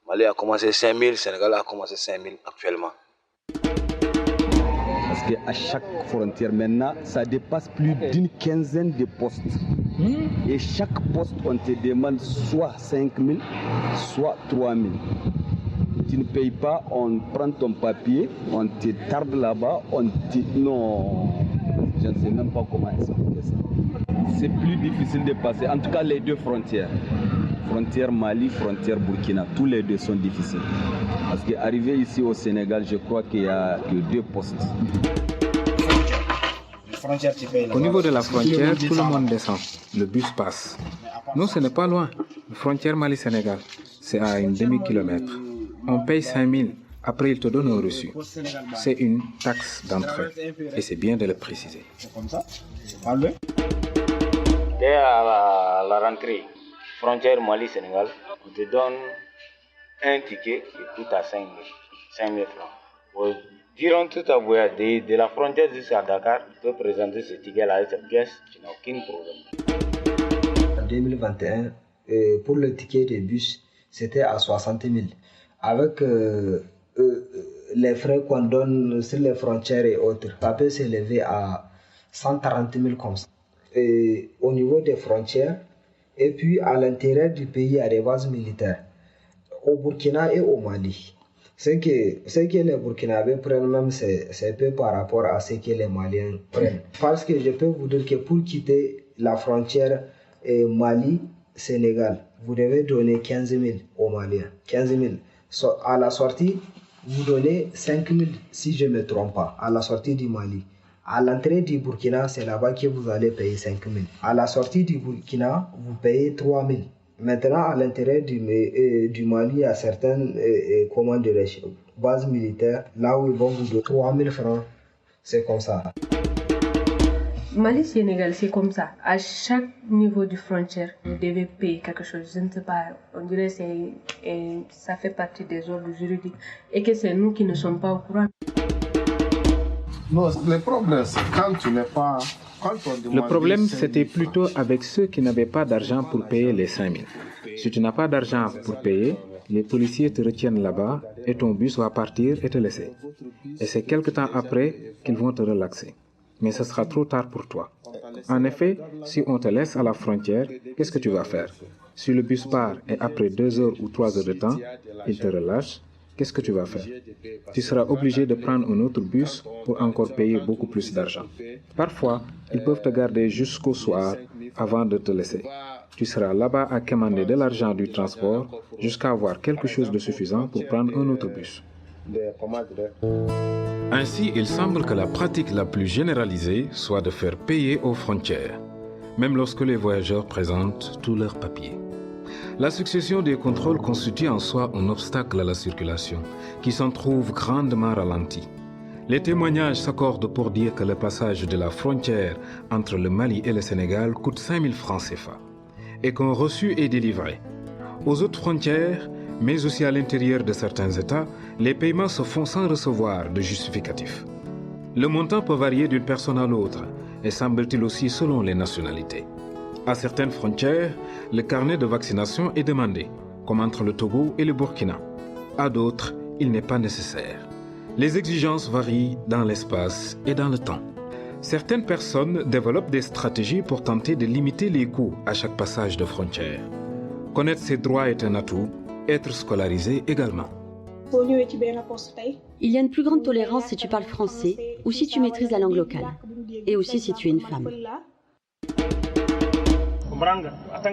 Mali a commencé 5000, Sénégal a commencé 5000 actuellement. Parce qu'à chaque frontière maintenant, ça dépasse plus d'une quinzaine de postes. Et chaque poste, on te demande soit 5000, soit 3000. Tu ne payes pas, on prend ton papier, on te tarde là-bas, on te... Non, je ne sais même pas comment expliquer ça. C'est plus difficile de passer, en tout cas les deux frontières. Frontière Mali, frontière Burkina, tous les deux sont difficiles. Parce qu'arriver ici au Sénégal, je crois qu'il n'y a que 2 postes. Au niveau de la frontière, tout le monde descend. Le bus passe. Nous, ce n'est pas loin. La frontière Mali-Sénégal, c'est à une demi-kilomètre. On paye 5000. Après, ils te donnent un reçu. C'est une taxe d'entrée. Et c'est bien de le préciser. Dès à la rentrée, frontière Mali-Sénégal, on te donne un ticket qui coûte à 5 000 francs. Durant tout ta voyage, de la frontière jusqu'à Dakar, tu peux présenter ce ticket-là et cette pièce, tu n'as aucun problème. En 2021, pour le ticket de bus, c'était à 60 000. Avec les frais qu'on donne sur les frontières et autres, ça peut s'élever à 140 000 comme ça. Et au niveau des frontières, et puis à l'intérieur du pays, il y a des bases militaires, au Burkina et au Mali. Ce que les Burkinabés prennent même, c'est peu par rapport à ce que les Maliens prennent. Parce que je peux vous dire que pour quitter la frontière Mali-Sénégal, vous devez donner 15 000 aux Maliens. 15 000. À la sortie, vous donnez 5 000 si je ne me trompe pas, à la sortie du Mali. À l'entrée du Burkina, c'est là-bas que vous allez payer 5 000. À la sortie du Burkina, vous payez 3 000. Maintenant, à l'intérieur du Mali, il y a certaines bases militaires, là où ils vont vous donner 3 000 francs. C'est comme ça. Mali-Sénégal, c'est comme ça. À chaque niveau de frontière, vous devez payer quelque chose. Je ne sais pas, on dirait que ça fait partie des ordres juridiques et que c'est nous qui ne sommes pas au courant. Non, le problème, c'est quand tu n'es pas... Le problème, c'était plutôt avec ceux qui n'avaient pas d'argent pour payer les 5 000. Si tu n'as pas d'argent pour payer, les policiers te retiennent là-bas et ton bus va partir et te laisser. Et c'est quelque temps après qu'ils vont te relaxer. Mais ce sera trop tard pour toi. En effet, si on te laisse à la frontière, qu'est-ce que tu vas faire? Si le bus part et après 2 heures ou 3 heures de temps, il te relâche, qu'est-ce que tu vas faire? Tu seras obligé de prendre un autre bus pour encore payer beaucoup plus d'argent. Parfois, ils peuvent te garder jusqu'au soir avant de te laisser. Tu seras là-bas à commander de l'argent du transport jusqu'à avoir quelque chose de suffisant pour prendre un autre bus. Ainsi, il semble que la pratique la plus généralisée soit de faire payer aux frontières. même lorsque les voyageurs présentent tous leurs papiers. La succession des contrôles constitue en soi un obstacle à la circulation, qui s'en trouve grandement ralenti. Les témoignages s'accordent pour dire que le passage de la frontière entre le Mali et le Sénégal coûte 5 000 francs CFA et qu'un reçu est délivré. Aux autres frontières, mais aussi à l'intérieur de certains États, les paiements se font sans recevoir de justificatif. Le montant peut varier d'une personne à l'autre et semble-t-il aussi selon les nationalités. À certaines frontières, le carnet de vaccination est demandé, comme entre le Togo et le Burkina. À d'autres, il n'est pas nécessaire. Les exigences varient dans l'espace et dans le temps. Certaines personnes développent des stratégies pour tenter de limiter les coûts à chaque passage de frontière. Connaître ses droits est un atout, être scolarisé également. Il y a une plus grande tolérance si tu parles français ou si tu maîtrises la langue locale, et aussi si tu es une femme.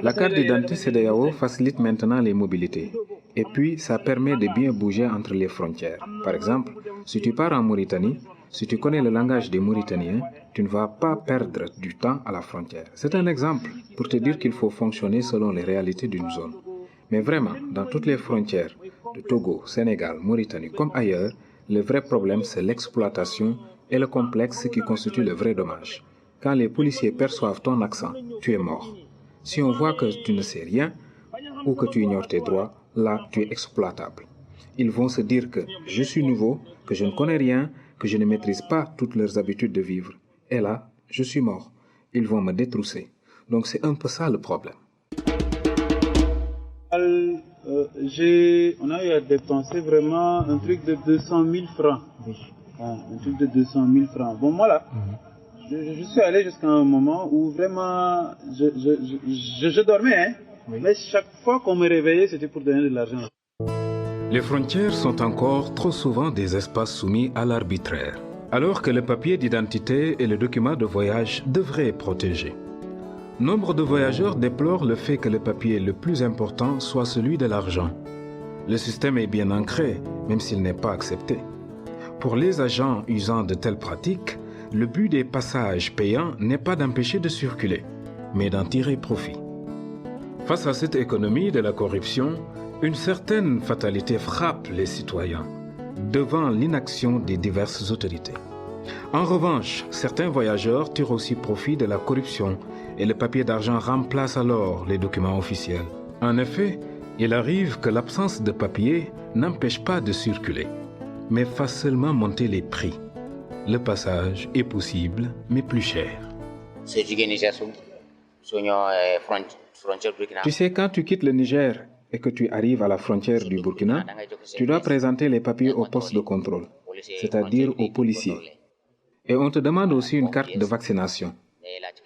La carte d'identité CEDEAO facilite maintenant les mobilités. Et puis, ça permet de bien bouger entre les frontières. Par exemple, si tu pars en Mauritanie, si tu connais le langage des Mauritaniens, tu ne vas pas perdre du temps à la frontière. C'est un exemple pour te dire qu'il faut fonctionner selon les réalités d'une zone. Mais vraiment, dans toutes les frontières, de Togo, Sénégal, Mauritanie comme ailleurs, le vrai problème c'est l'exploitation et le complexe qui constitue le vrai dommage. Quand les policiers perçoivent ton accent, tu es mort. Si on voit que tu ne sais rien ou que tu ignores tes droits, là tu es exploitable. Ils vont se dire que je suis nouveau, que je ne connais rien, que je ne maîtrise pas toutes leurs habitudes de vivre. Et là, je suis mort. Ils vont me détrousser. Donc c'est un peu ça le problème. On a eu à dépenser vraiment un truc de 200 000 francs. Un truc de 200 000 francs. Bon, voilà. Je suis allé jusqu'à un moment où vraiment je dormais, hein. Oui. Mais chaque fois qu'on me réveillait, c'était pour donner de l'argent. Les frontières sont encore trop souvent des espaces soumis à l'arbitraire, alors que le papier d'identité et le document de voyage devraient protéger. Nombre de voyageurs déplorent le fait que le papier le plus important soit celui de l'argent. Le système est bien ancré, même s'il n'est pas accepté. Pour les agents usant de telles pratiques, le but des passages payants n'est pas d'empêcher de circuler, mais d'en tirer profit. Face à cette économie de la corruption, une certaine fatalité frappe les citoyens devant l'inaction des diverses autorités. En revanche, certains voyageurs tirent aussi profit de la corruption et le papier d'argent remplace alors les documents officiels. En effet, il arrive que l'absence de papier n'empêche pas de circuler, mais fasse seulement monter les prix. Le passage est possible, mais plus cher. Tu sais, quand tu quittes le Niger et que tu arrives à la frontière du Burkina, tu dois présenter les papiers au poste de contrôle, c'est-à-dire aux policiers. Et on te demande aussi une carte de vaccination.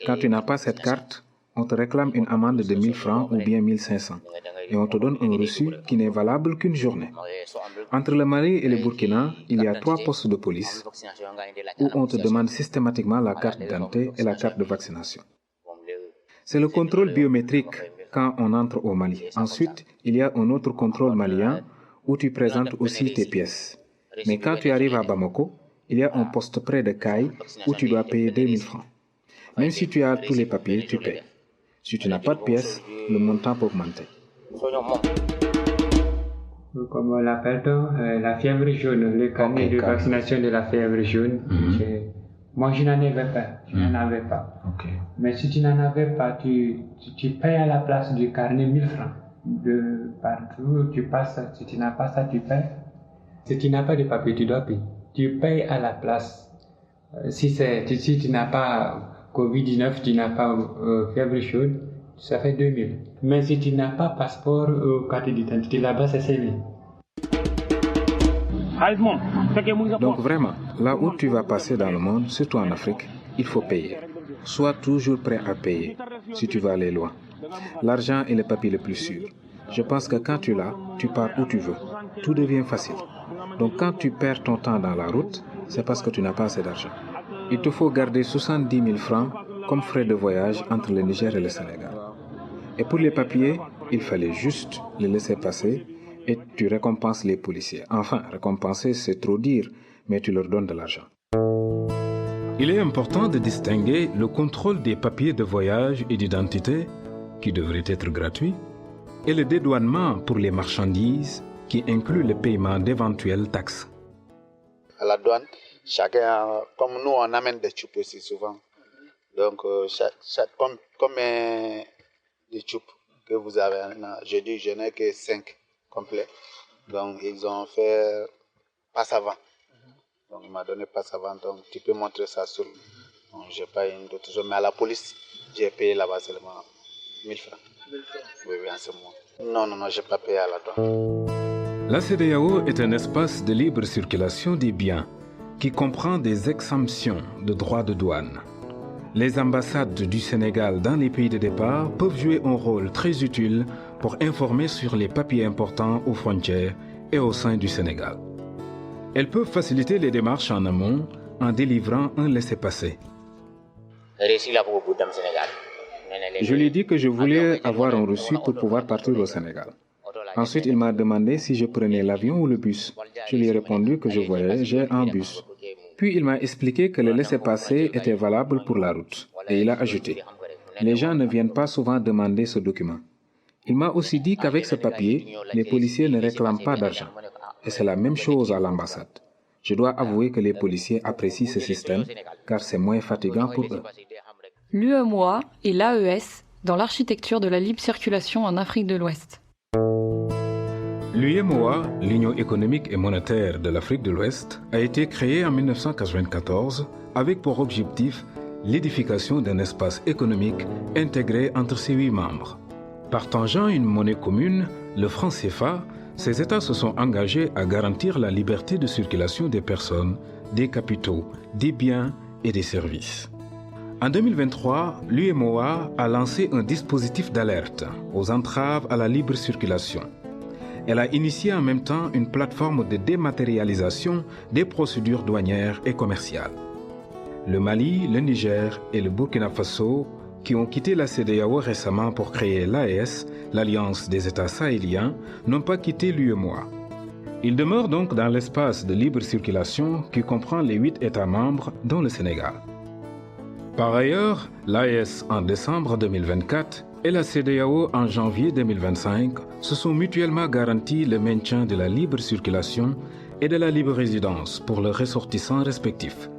Quand tu n'as pas cette carte, on te réclame une amende de 1000 francs ou bien 1500. Et on te donne un reçu qui n'est valable qu'une journée. Entre le Mali et le Burkina, il y a 3 postes de police où on te demande systématiquement la carte d'identité et la carte de vaccination. C'est le contrôle biométrique quand on entre au Mali. Ensuite, il y a un autre contrôle malien où tu présentes aussi tes pièces. Mais quand tu arrives à Bamako, il y a un poste près de Caille où tu dois payer 2000 francs. Même si tu as tous les papiers, tu payes. Si tu n'as pas de pièces, le montant peut augmenter. Comme on l'appelle, la fièvre jaune, le carnet de vaccination de la fièvre jaune. Moi, je n'en avais pas. Mais si tu n'en avais pas, tu payes à la place du carnet 1000 francs. De partout, tu passes. Si tu n'as pas ça, tu payes. Si tu n'as pas de papier, tu dois payer. Tu payes à la place. Si tu n'as pas Covid-19, tu n'as pas fièvre chaude, ça fait 2000. Mais si tu n'as pas passeport ou carte d'identité, là-bas, c'est 5000. Donc vraiment, là où tu vas passer dans le monde, surtout en Afrique, il faut payer. Sois toujours prêt à payer si tu vas aller loin. L'argent est le papier le plus sûr. Je pense que quand tu l'as, tu pars où tu veux. Tout devient facile. Donc quand tu perds ton temps dans la route, c'est parce que tu n'as pas assez d'argent. Il te faut garder 70 000 francs comme frais de voyage entre le Niger et le Sénégal. Et pour les papiers, il fallait juste les laisser passer et tu récompenses les policiers. Enfin, récompenser, c'est trop dire, mais tu leur donnes de l'argent. Il est important de distinguer le contrôle des papiers de voyage et d'identité, qui devrait être gratuit, et le dédouanement pour les marchandises, qui inclut le paiement d'éventuelles taxes. À la douane, chacun, comme nous on amène des tubes aussi souvent, donc combien de tubes que vous avez, je dis je n'ai que 5 complets, donc ils ont fait passe avant, donc il m'a donné passe avant, donc tu peux montrer ça sur, donc j'ai pas une d'autre chose, mais à la police j'ai payé là-bas seulement 1000 francs. 1000 francs. Oui, en ce moment. Non, j'ai pas payé à la douane. La CEDEAO est un espace de libre circulation des biens qui comprend des exemptions de droits de douane. Les ambassades du Sénégal dans les pays de départ peuvent jouer un rôle très utile pour informer sur les papiers importants aux frontières et au sein du Sénégal. Elles peuvent faciliter les démarches en amont en délivrant un laissez-passer. Je lui ai dit que je voulais avoir un reçu pour pouvoir partir au Sénégal. Ensuite, il m'a demandé si je prenais l'avion ou le bus. Je lui ai répondu que je voyageais en bus. Puis il m'a expliqué que le laissez-passer était valable pour la route. Et il a ajouté, les gens ne viennent pas souvent demander ce document. Il m'a aussi dit qu'avec ce papier, les policiers ne réclament pas d'argent. Et c'est la même chose à l'ambassade. Je dois avouer que les policiers apprécient ce système, car c'est moins fatigant pour eux. L'UEMOA et l'AES dans l'architecture de la libre circulation en Afrique de l'Ouest. L'UEMOA, l'Union économique et monétaire de l'Afrique de l'Ouest, a été créée en 1994 avec pour objectif l'édification d'un espace économique intégré entre ses 8 membres. Partageant une monnaie commune, le franc CFA, ces États se sont engagés à garantir la liberté de circulation des personnes, des capitaux, des biens et des services. En 2023, l'UEMOA a lancé un dispositif d'alerte aux entraves à la libre circulation. Elle a initié en même temps une plateforme de dématérialisation des procédures douanières et commerciales. Le Mali, le Niger et le Burkina Faso, qui ont quitté la CEDEAO récemment pour créer l'AES, l'Alliance des États sahéliens, n'ont pas quitté l'UEMOA. Ils demeurent donc dans l'espace de libre circulation qui comprend les 8 États membres, dont le Sénégal. Par ailleurs, l'AES en décembre 2024 et la CEDEAO en janvier 2025 se sont mutuellement garantis le maintien de la libre circulation et de la libre résidence pour leurs ressortissants respectifs.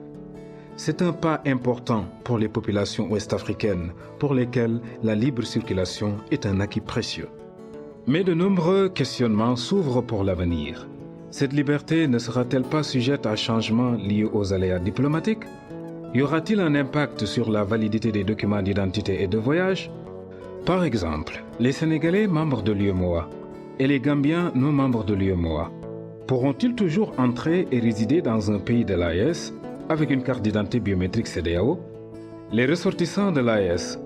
C'est un pas important pour les populations ouest-africaines pour lesquelles la libre circulation est un acquis précieux. Mais de nombreux questionnements s'ouvrent pour l'avenir. Cette liberté ne sera-t-elle pas sujette à changement liés aux aléas diplomatiques? Y aura-t-il un impact sur la validité des documents d'identité et de voyage? Par exemple, les Sénégalais membres de l'UEMOA et les Gambiens non membres de l'UEMOA pourront-ils toujours entrer et résider dans un pays de l'AES avec une carte d'identité biométrique CEDEAO? Les ressortissants de l'AES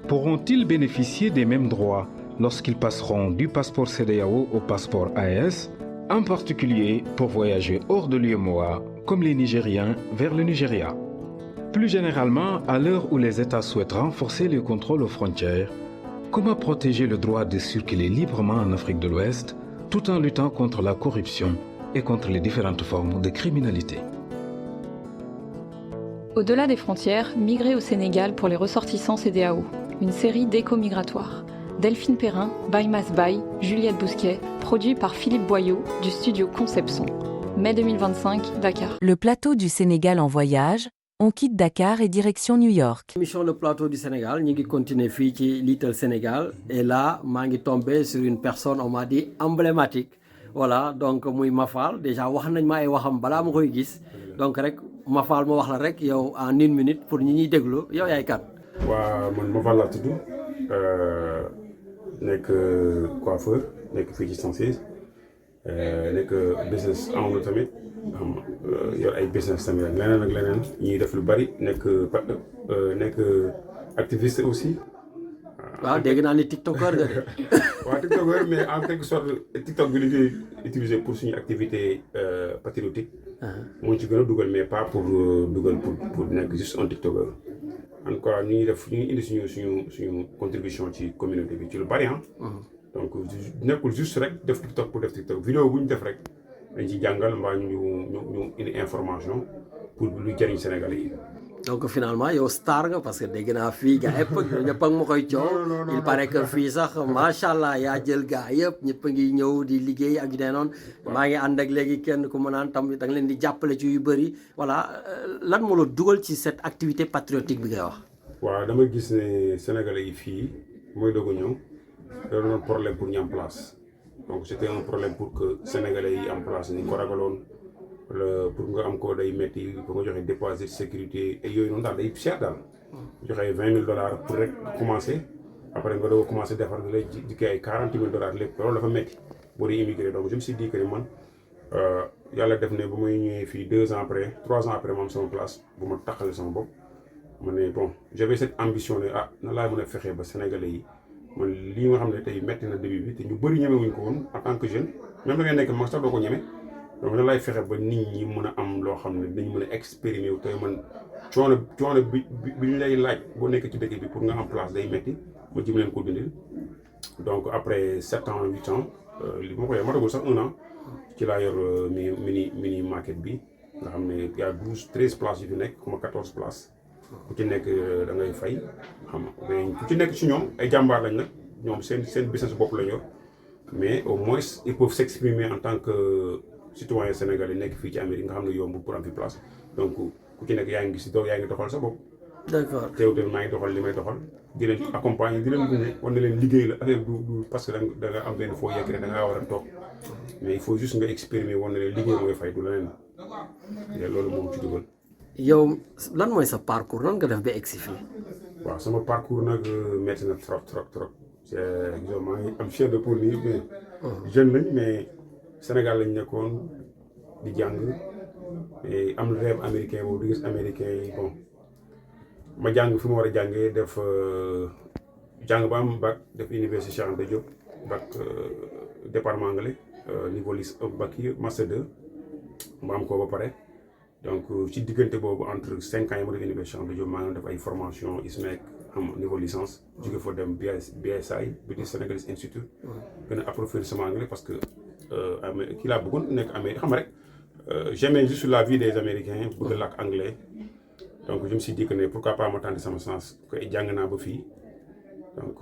pourront-ils bénéficier des mêmes droits lorsqu'ils passeront du passeport CEDEAO au passeport AES, en particulier pour voyager hors de l'UEMOA comme les Nigériens vers le Nigeria? Plus généralement, à l'heure où les États souhaitent renforcer les contrôles aux frontières, comment protéger le droit de circuler librement en Afrique de l'Ouest tout en luttant contre la corruption et contre les différentes formes de criminalité? Au-delà des frontières, migrer au Sénégal pour les ressortissants CEDEAO, une série d'éco-migratoires. Delphine Perrin, Baymas Bay, Juliette Bousquet, produit par Philippe Boyot du studio Concept Son. Mai 2025, Dakar. Le plateau du Sénégal en voyage. On quitte Dakar et direction New York. Mission Le Plateau du Sénégal, nous continuons ici ci Little Sénégal et là, je suis tombé sur une personne, on m'a dit, emblématique. Voilà, donc muy Mafal, déjà wax nañ ma ay waxam bala ma koy gis. Donc rek Mafal ma wax la rek yow en 1 minute pour ñi ñi déglu, yow yaay kan? Wa man Mafal la tuddu nek coiffeur, nek fi ci 106. Nek business owner tamit. Yor ay business tamit ak leneen ñuy def lu bari nekk activiste aussi. waaw dégg naa ni tiktoker nga de. waaw tiktoker mais en quelque sorte tiktok bi li ñuy utiliser pour suñu activité patriotique. moo ci gën a dugal mais pas pour dugal pour nekk juste un tiktoker. en tout cas ñu ngi indi suñu contribution ci communauté bi ci lu bari donc nekkul juste rek def tiktok pour def tiktok vidéo bu ñu def rek. dañ ci jàngal mbaa ñu indi information pour lu jëriñ Sénégalais yi. donc finalement yow star nga parce que dégg naa fii gars yëpp ñëpp ak ma koy coow il paraît que fii sax macha allah yaa jël gars yëpp ñëpp a ngi ñëw di liggéey ak yu ne noonu maa ngi ànd ak léegi kenn ku ma naan tam da nga leen di jàppale ci yu bëri voilà lan moo la dugal ci cette activité patriotique bi ngay wax. waaw dama gis ne Sénégalais yi fii mooy doog a ñëw da doon problème pour ñu am place donc c'était un problème pour que Sénégalais yi am place ni ko ragaloon. Pour nga am ko day metti pour nga joxe déposit sécurité et yooyu noonu daal day cher daal joxe $20,000 pour rek commencer après nga doog a commencer defar nga lay dikkee ay $40,000 lépp loolu dafa metti boo dee immigré donc je me suis dit que man yàlla def ne ba may ñëwee fii 3 ans après ma am sama place bu ma taxale sama bopp ma ne bon j'avais cette ambition ne na laa mën a fexee ba Sénégalais yi man lii nga xam ne tey metti na début bi te ñu bëri ñemewuñ ko woon en tant que jeune même da ngay nekk mag sax doo ko ñeme donc na lay fexe ba nit ñi mën a am loo xam ne dañu mën a exprimer wu tey man coono bi ñu lay laaj boo nekk ci dëkk bi pour nga am place day metti ma jëm leen ko dindil donc après 7 ans 8 ans li ma ko yor matagul sax 1 an ci laa yor mini market bi nga xam ne y a 13 places yu fi nekk comme 14 places ku ci nekk da ngay fay xam nga ku ci nekk ci ñoom ay jàmbaar lañ nag ñoom seen business bopp lañ yor mais au moins ils peuvent s'exprimer en tant que citoyen sénégalais nekk fii ci Amérique nga xam ne yomb pour am fi place donc ku ci nekk yaa ngi gis yaa ngi doxal sa bopp. d'accord teewul maa ngi doxal li may doxal di leen accompagner di leen gunge wan na leen liggéey la affaire du parce que da nga am benn foo yegg rek da ngaa war a toog mais il faut juste nga exprimer wan na leen liggéey mooy fay du leneen loolu moom ci dugal. yow lan mooy sa parcours nan nga def ba egsi fii. waaw sama parcours nag métti na trop maa ngi am chair de poule nii mais jeune lañ mais Sénégal lañ nekkoon di jàng mais am rêve américain boobu di gis américain yi bon ma jàng fi ma war a jàngee def jàng ba am bac def université Cheikh Anta Diop bac département anglais niveau bac yi master 2 ma am ko ba pare donc ci diggante boobu entre 5 ans yi ma def université Cheikh Anta Diop maa ngi def ay formation ISMEC am niveau licence jóge fa dem BSI British Senegalese Institute gën a approfondir sama anglais parce que kii laa bëggoon nekk Amérique xam nga rek j'aimais juste la vie des Américains bëgg làkk anglais donc je me suis dit que ne pourquoi pas ma tenter sama sens que jàng naa ba fii donc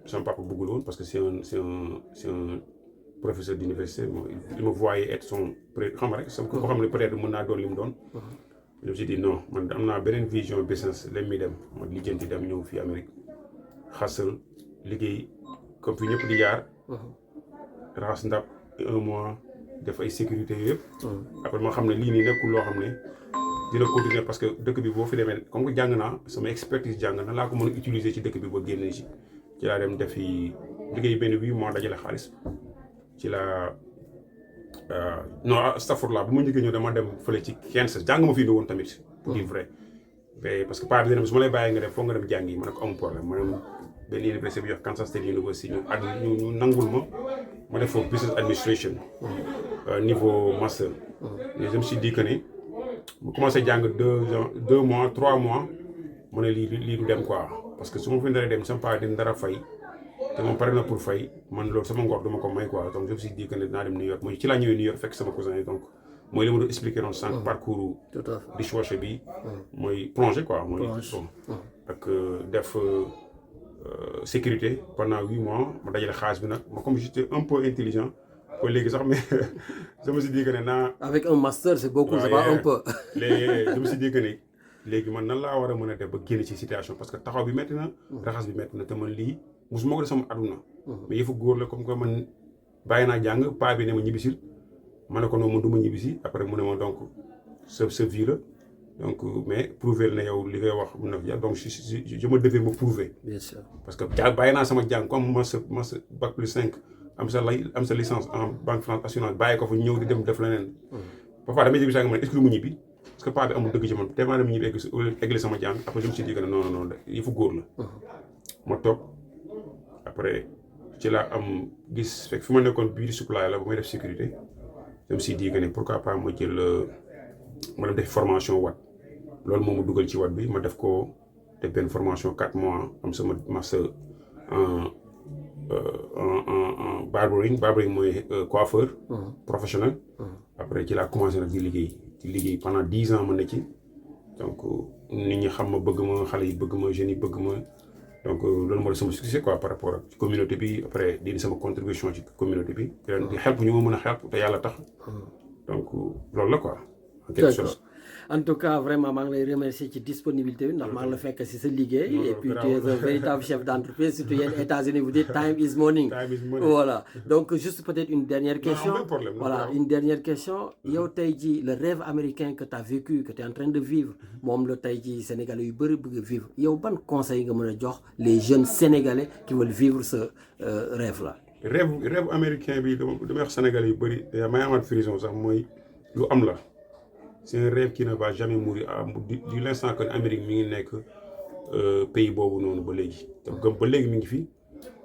sama papa bëggul woon parce que c'est un professeur d'université il me voyait être son xam nga rek sama ko xam ne peut-être mën naa doon li mu doon je me suis dit non man am naa beneen vision business leen mi dem ma lijjanti dem ñëw fii Amérique xasal liggéey comme fi ñëpp di jaar raxas ndab 1 mois def ay sécurité yëpp après ma xam ne lii nii nekkul loo xam ne dina continuer parce que dëkk bi boo fi demee comme que jàng naa sama expertise jàng na laa ko mën a utiliser ci dëkk bi ba génne ci laa dem def fi liggéey benn 8 mois dajale xaalis ci la non astafurlah bu ma njëkkee ñëw dama dem fële ci Kansas jàng ma fi indi woon tamit pour dire vrai mais parce que par exemple su ma lay bàyyi nga dem foog nga dem jàngi ma ne ko amul problème ma dem benn université bi yox Kansas State University ñu nangul ma def foofu business administration niveau master mais je me suis dit que ne mu commencé jàng 2 mois 3 mois mu ne lii du dem quoi parce que su ma fi ndara dem sama paa dina dara fay te moom pare na pour fay man loolu sama ngor duma ko may quoi donc je me suis dit que ne dinaa dem New York mooy ci laa ñëwee New York fekk sama cousin yi donc mooy li ma doon expliqué noonu sànq parcours dishwasher bi mooy plongé quoi mooy ak def sécurité pendant 8 mois ma dajale xaalis bi nag ma comme j'étais un peu intelligent ko léegi sax mais je me suis dit que ne naa avec un master c'est beaucoup c'est pas un peu léegi je me suis dit que ne léegi man nan laa war a mën a def ba génn ci situation parce que taxaw bi métti na raxas bi métti na te man lii musuma ko def sama aduna mais yëfu góor la comme que man bàyyi naa jàng paa bi ne ma ñibbisil ma ne ko noonu man du ma ñibbisi après mu ne ma donc sa vie la donc mais prouver na yow li ngay wax mun na donc je me devais me prouver bien sûr parce que bàyyi naa sama jàng comme ma sa bac plus 5 am sa licence en banque France assurance bàyyi ko fa ñëw di dem def leneen parfois damay jëg sanga man est-ce que mu ñibbi parce que paa bi amul dëgg ci man tellement dem ñibbi eggali sama jàng après je me suis dit que non yëfu góor la ma toog après ci laa am gis fekk fi ma nekkoon beauty supply la ba may def sécurité je me suis dit que ne pourquoi pas ma jël ma dem def formation wat loolu moo ma dugal ci wat bi ma def ko def benn formation 4 mois am sama master en barbering mooy coiffeur professionnel après ci laa commencé nag di liggéey pendant 10 ans ma ne ci donc nit ñi xam ma bëgg ma xale yi bëgg ma jeunes yi bëgg ma donc loolu mooy sama succès quoi par rapport ak communauté bi après di sama contribution ci communauté bi di help ñu ma mën a help te yàlla tax donc loolu la quoi en quelque chose. En tout cas vraiment maa ngi lay remercier ci disponibilité bi ndax maa ngi la fekk si sa liggéey et puis tu es un véritable chef d'entreprise surtout yéen États-Unis vous dites time is money. Voilà donc juste peut-être une dernière question. Voilà une dernière question yow tey jii le rêve américain que tu as vécu que tu es en train de vivre moom la tey jii Sénégalais yu bëri bëgg vivre yow ban conseil nga mën a jox les jeunes Sénégalais qui veulent vivre ce rêve là. rêve américain bi dama wax Sénégalais yu bëri may amaat prison sax mooy lu am la. C'est un rêve qui ne va jamais mourir du l'instant que l'Amérique mi ngi nekk pays boobu noonu ba léegi te gëm ba léegi mi ngi fi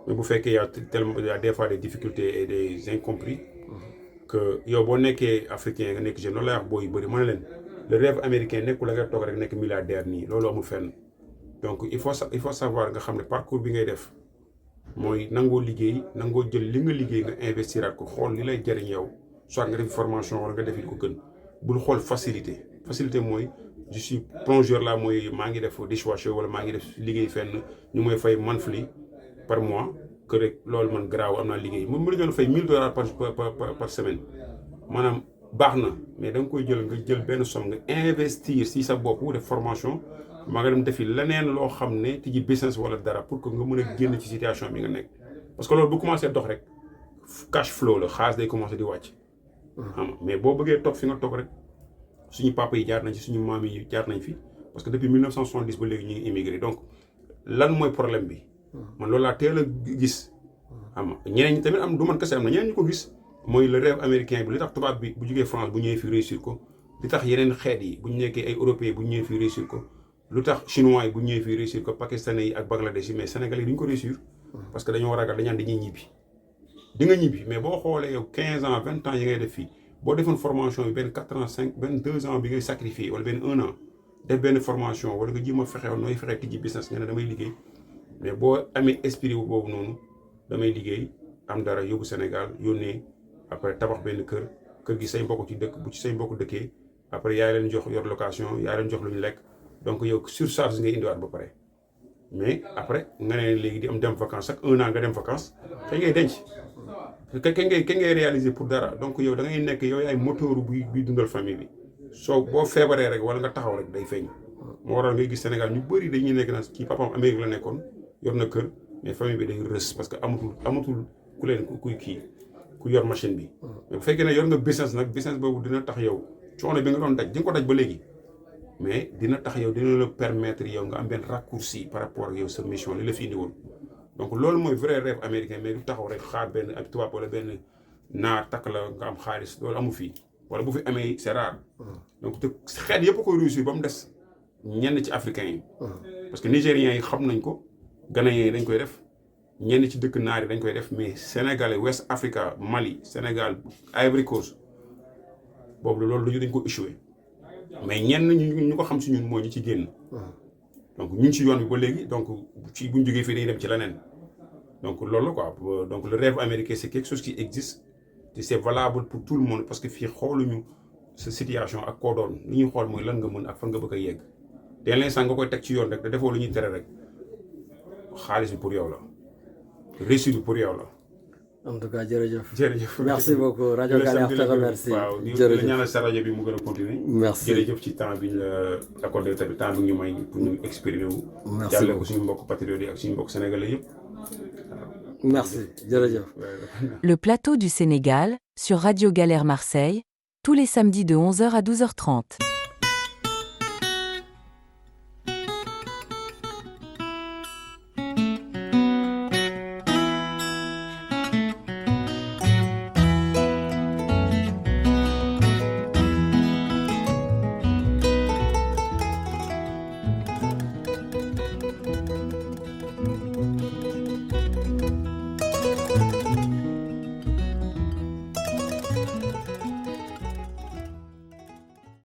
mais bu fekkee y a des fois des difficultés et des incompris que yow boo nekkee africain nga nekk jeune loolu lay wax boo yu bëri ma ne leen le rêve américain nekkul la nga toog rek nekk milliardaire nii loolu amul fenn donc il faut savoir nga xam ne parcours bi ngay def mooy nangoo liggéey nangoo jël li nga liggéey nga investiraat ko xool li lay jëriñ yow soit nga def formation wala nga def ko gën bul xool facilité mooy je suis plongeur là mooy maa ngi def dishwasher wala maa ngi def liggéey fenn ñu mooy fay monthly par mois que rek loolu man garaaw am naa liggéey mu la doon fay $1000 par semaine maanaam baax na mais da nga koy jël nga jël benn somme nga investir si sa bopp def formation maa nga dem defi leneen loo xam ne tijji business wala dara pour que nga mën a génn ci situation bi nga nekk parce que loolu bu commencé dox rek cash flow la xaalis day commencé di wàcc mais boo bëggee toog fi nga toog rek suñu papa yi jaar nañ ci suñu maam yi jaar nañ fi parce que depuis 1970 ba léegi ñu ngi immigré donc lan mooy problème bi man loolu laa teel a gis ñeneen ñi tamit am du man kese am na ñeneen ñu ko gis mooy le rêve américain bi li tax tubaab bi bu jógee France bu ñëwee fi réussir ko li tax yeneen xeet yi bu ñu nekkee ay européens bu ñëwee fi réussir ko lu tax chinois yi bu ñëwee fi réussir ko pakistanais yi ak bangladesh yi mais sénégalais yi duñ ko réussir parce que dañoo ragal dañaan dañuy ñibbi di nga ñibbi mais boo xoolee yow 15 ans 20 ans yi ngay def fii boo defoon formation bi benn 4 ans 5 benn 2 ans bi ngay sacrifier wala benn 1 an def benn formation wala nga jéem a fexe nooy fexe tijji business nga ne damay liggéey mais boo amee esprit boobu noonu damay liggéey am dara yóbbu Sénégal yónnee après tabax benn kër gi say mbokk ci dëkk bu ci say mbokk dëkkee après yaa leen jox yor location yaa leen jox lu ñu lekk donc yow surcharge ngay indiwaat ba pare mais après nga ne léegi di am dem vacances chaque 1 an nga dem vacances kañ ngay denc kañ ngay réaliser pour dara donc yow da ngay nekk yow yaay moteur buy dundal famille bi soo boo feebaree rek wala nga taxaw rek day feeñ moo waral ngay gis Sénégal ñu bëri dañuy nekk na kii papaam Amérique la nekkoon yor na kër mais famille bi day rës parce que amatul ku leen ku yor machine bi mais bu fekkee ne yor nga business nag business boobu dina tax yow coono bi nga doon daj di nga ko daj ba léegi mais dina tax yow dina la permettre yow nga am benn raccourci par rapport ak yow sa mission li la fi indi woon donc loolu mooy vrai rêve américain mais du taxaw rek xaar benn ak tubaab wala benn naar takk la nga am xaalis loolu amu fii wala bu fi amee c'est rare donc te xeet yëpp koy réussir ba mu des ñenn ci africains yi parce que nigériens yi xam nañ ko ghanéens yi dañ koy def ñenn ci dëkk naar yi dañ koy def mais sénégalais West Africa Mali Sénégal Ivory Coast boobu loolu dañ ko échoué mais ñenn ñu ko xam si ñun mooy ñu ci génn donc ñu ngi ci yoon bi ba léegi donc ci bu ñu jógee fii dañuy dem ci leneen donc loolu la quoi donc le rêve américain c'est quelque chose qui existe te c'est valable pour tout le monde parce que fii xooluñu sa situation ak koo doon li ñuy xool mooy lan nga mën ak fan nga bëgg a yegg dès l'instant nga koy teg ci yoon rek te defoo lu ñuy tere rek xaalis bi pour yow la réussite bi pour yow la. en tout cas jërëjëf. jërëjëf merci beaucoup rajo Galère te remercie. waaw jërëjëf di la ñaanal sa rajo bi mu gën a continuer. merci jërëjëf ci temps bi ñu la accordé tamit temps bi ñu may pour ñu exprimer wu. merci jàllale ko suñu mbokk patriotes yi ak suñu mbokk sénégalais yëpp. merci jërëjëf. Le plateau du Sénégal sur Radio Galère Marseille tous les samedis de 11h à 12h30.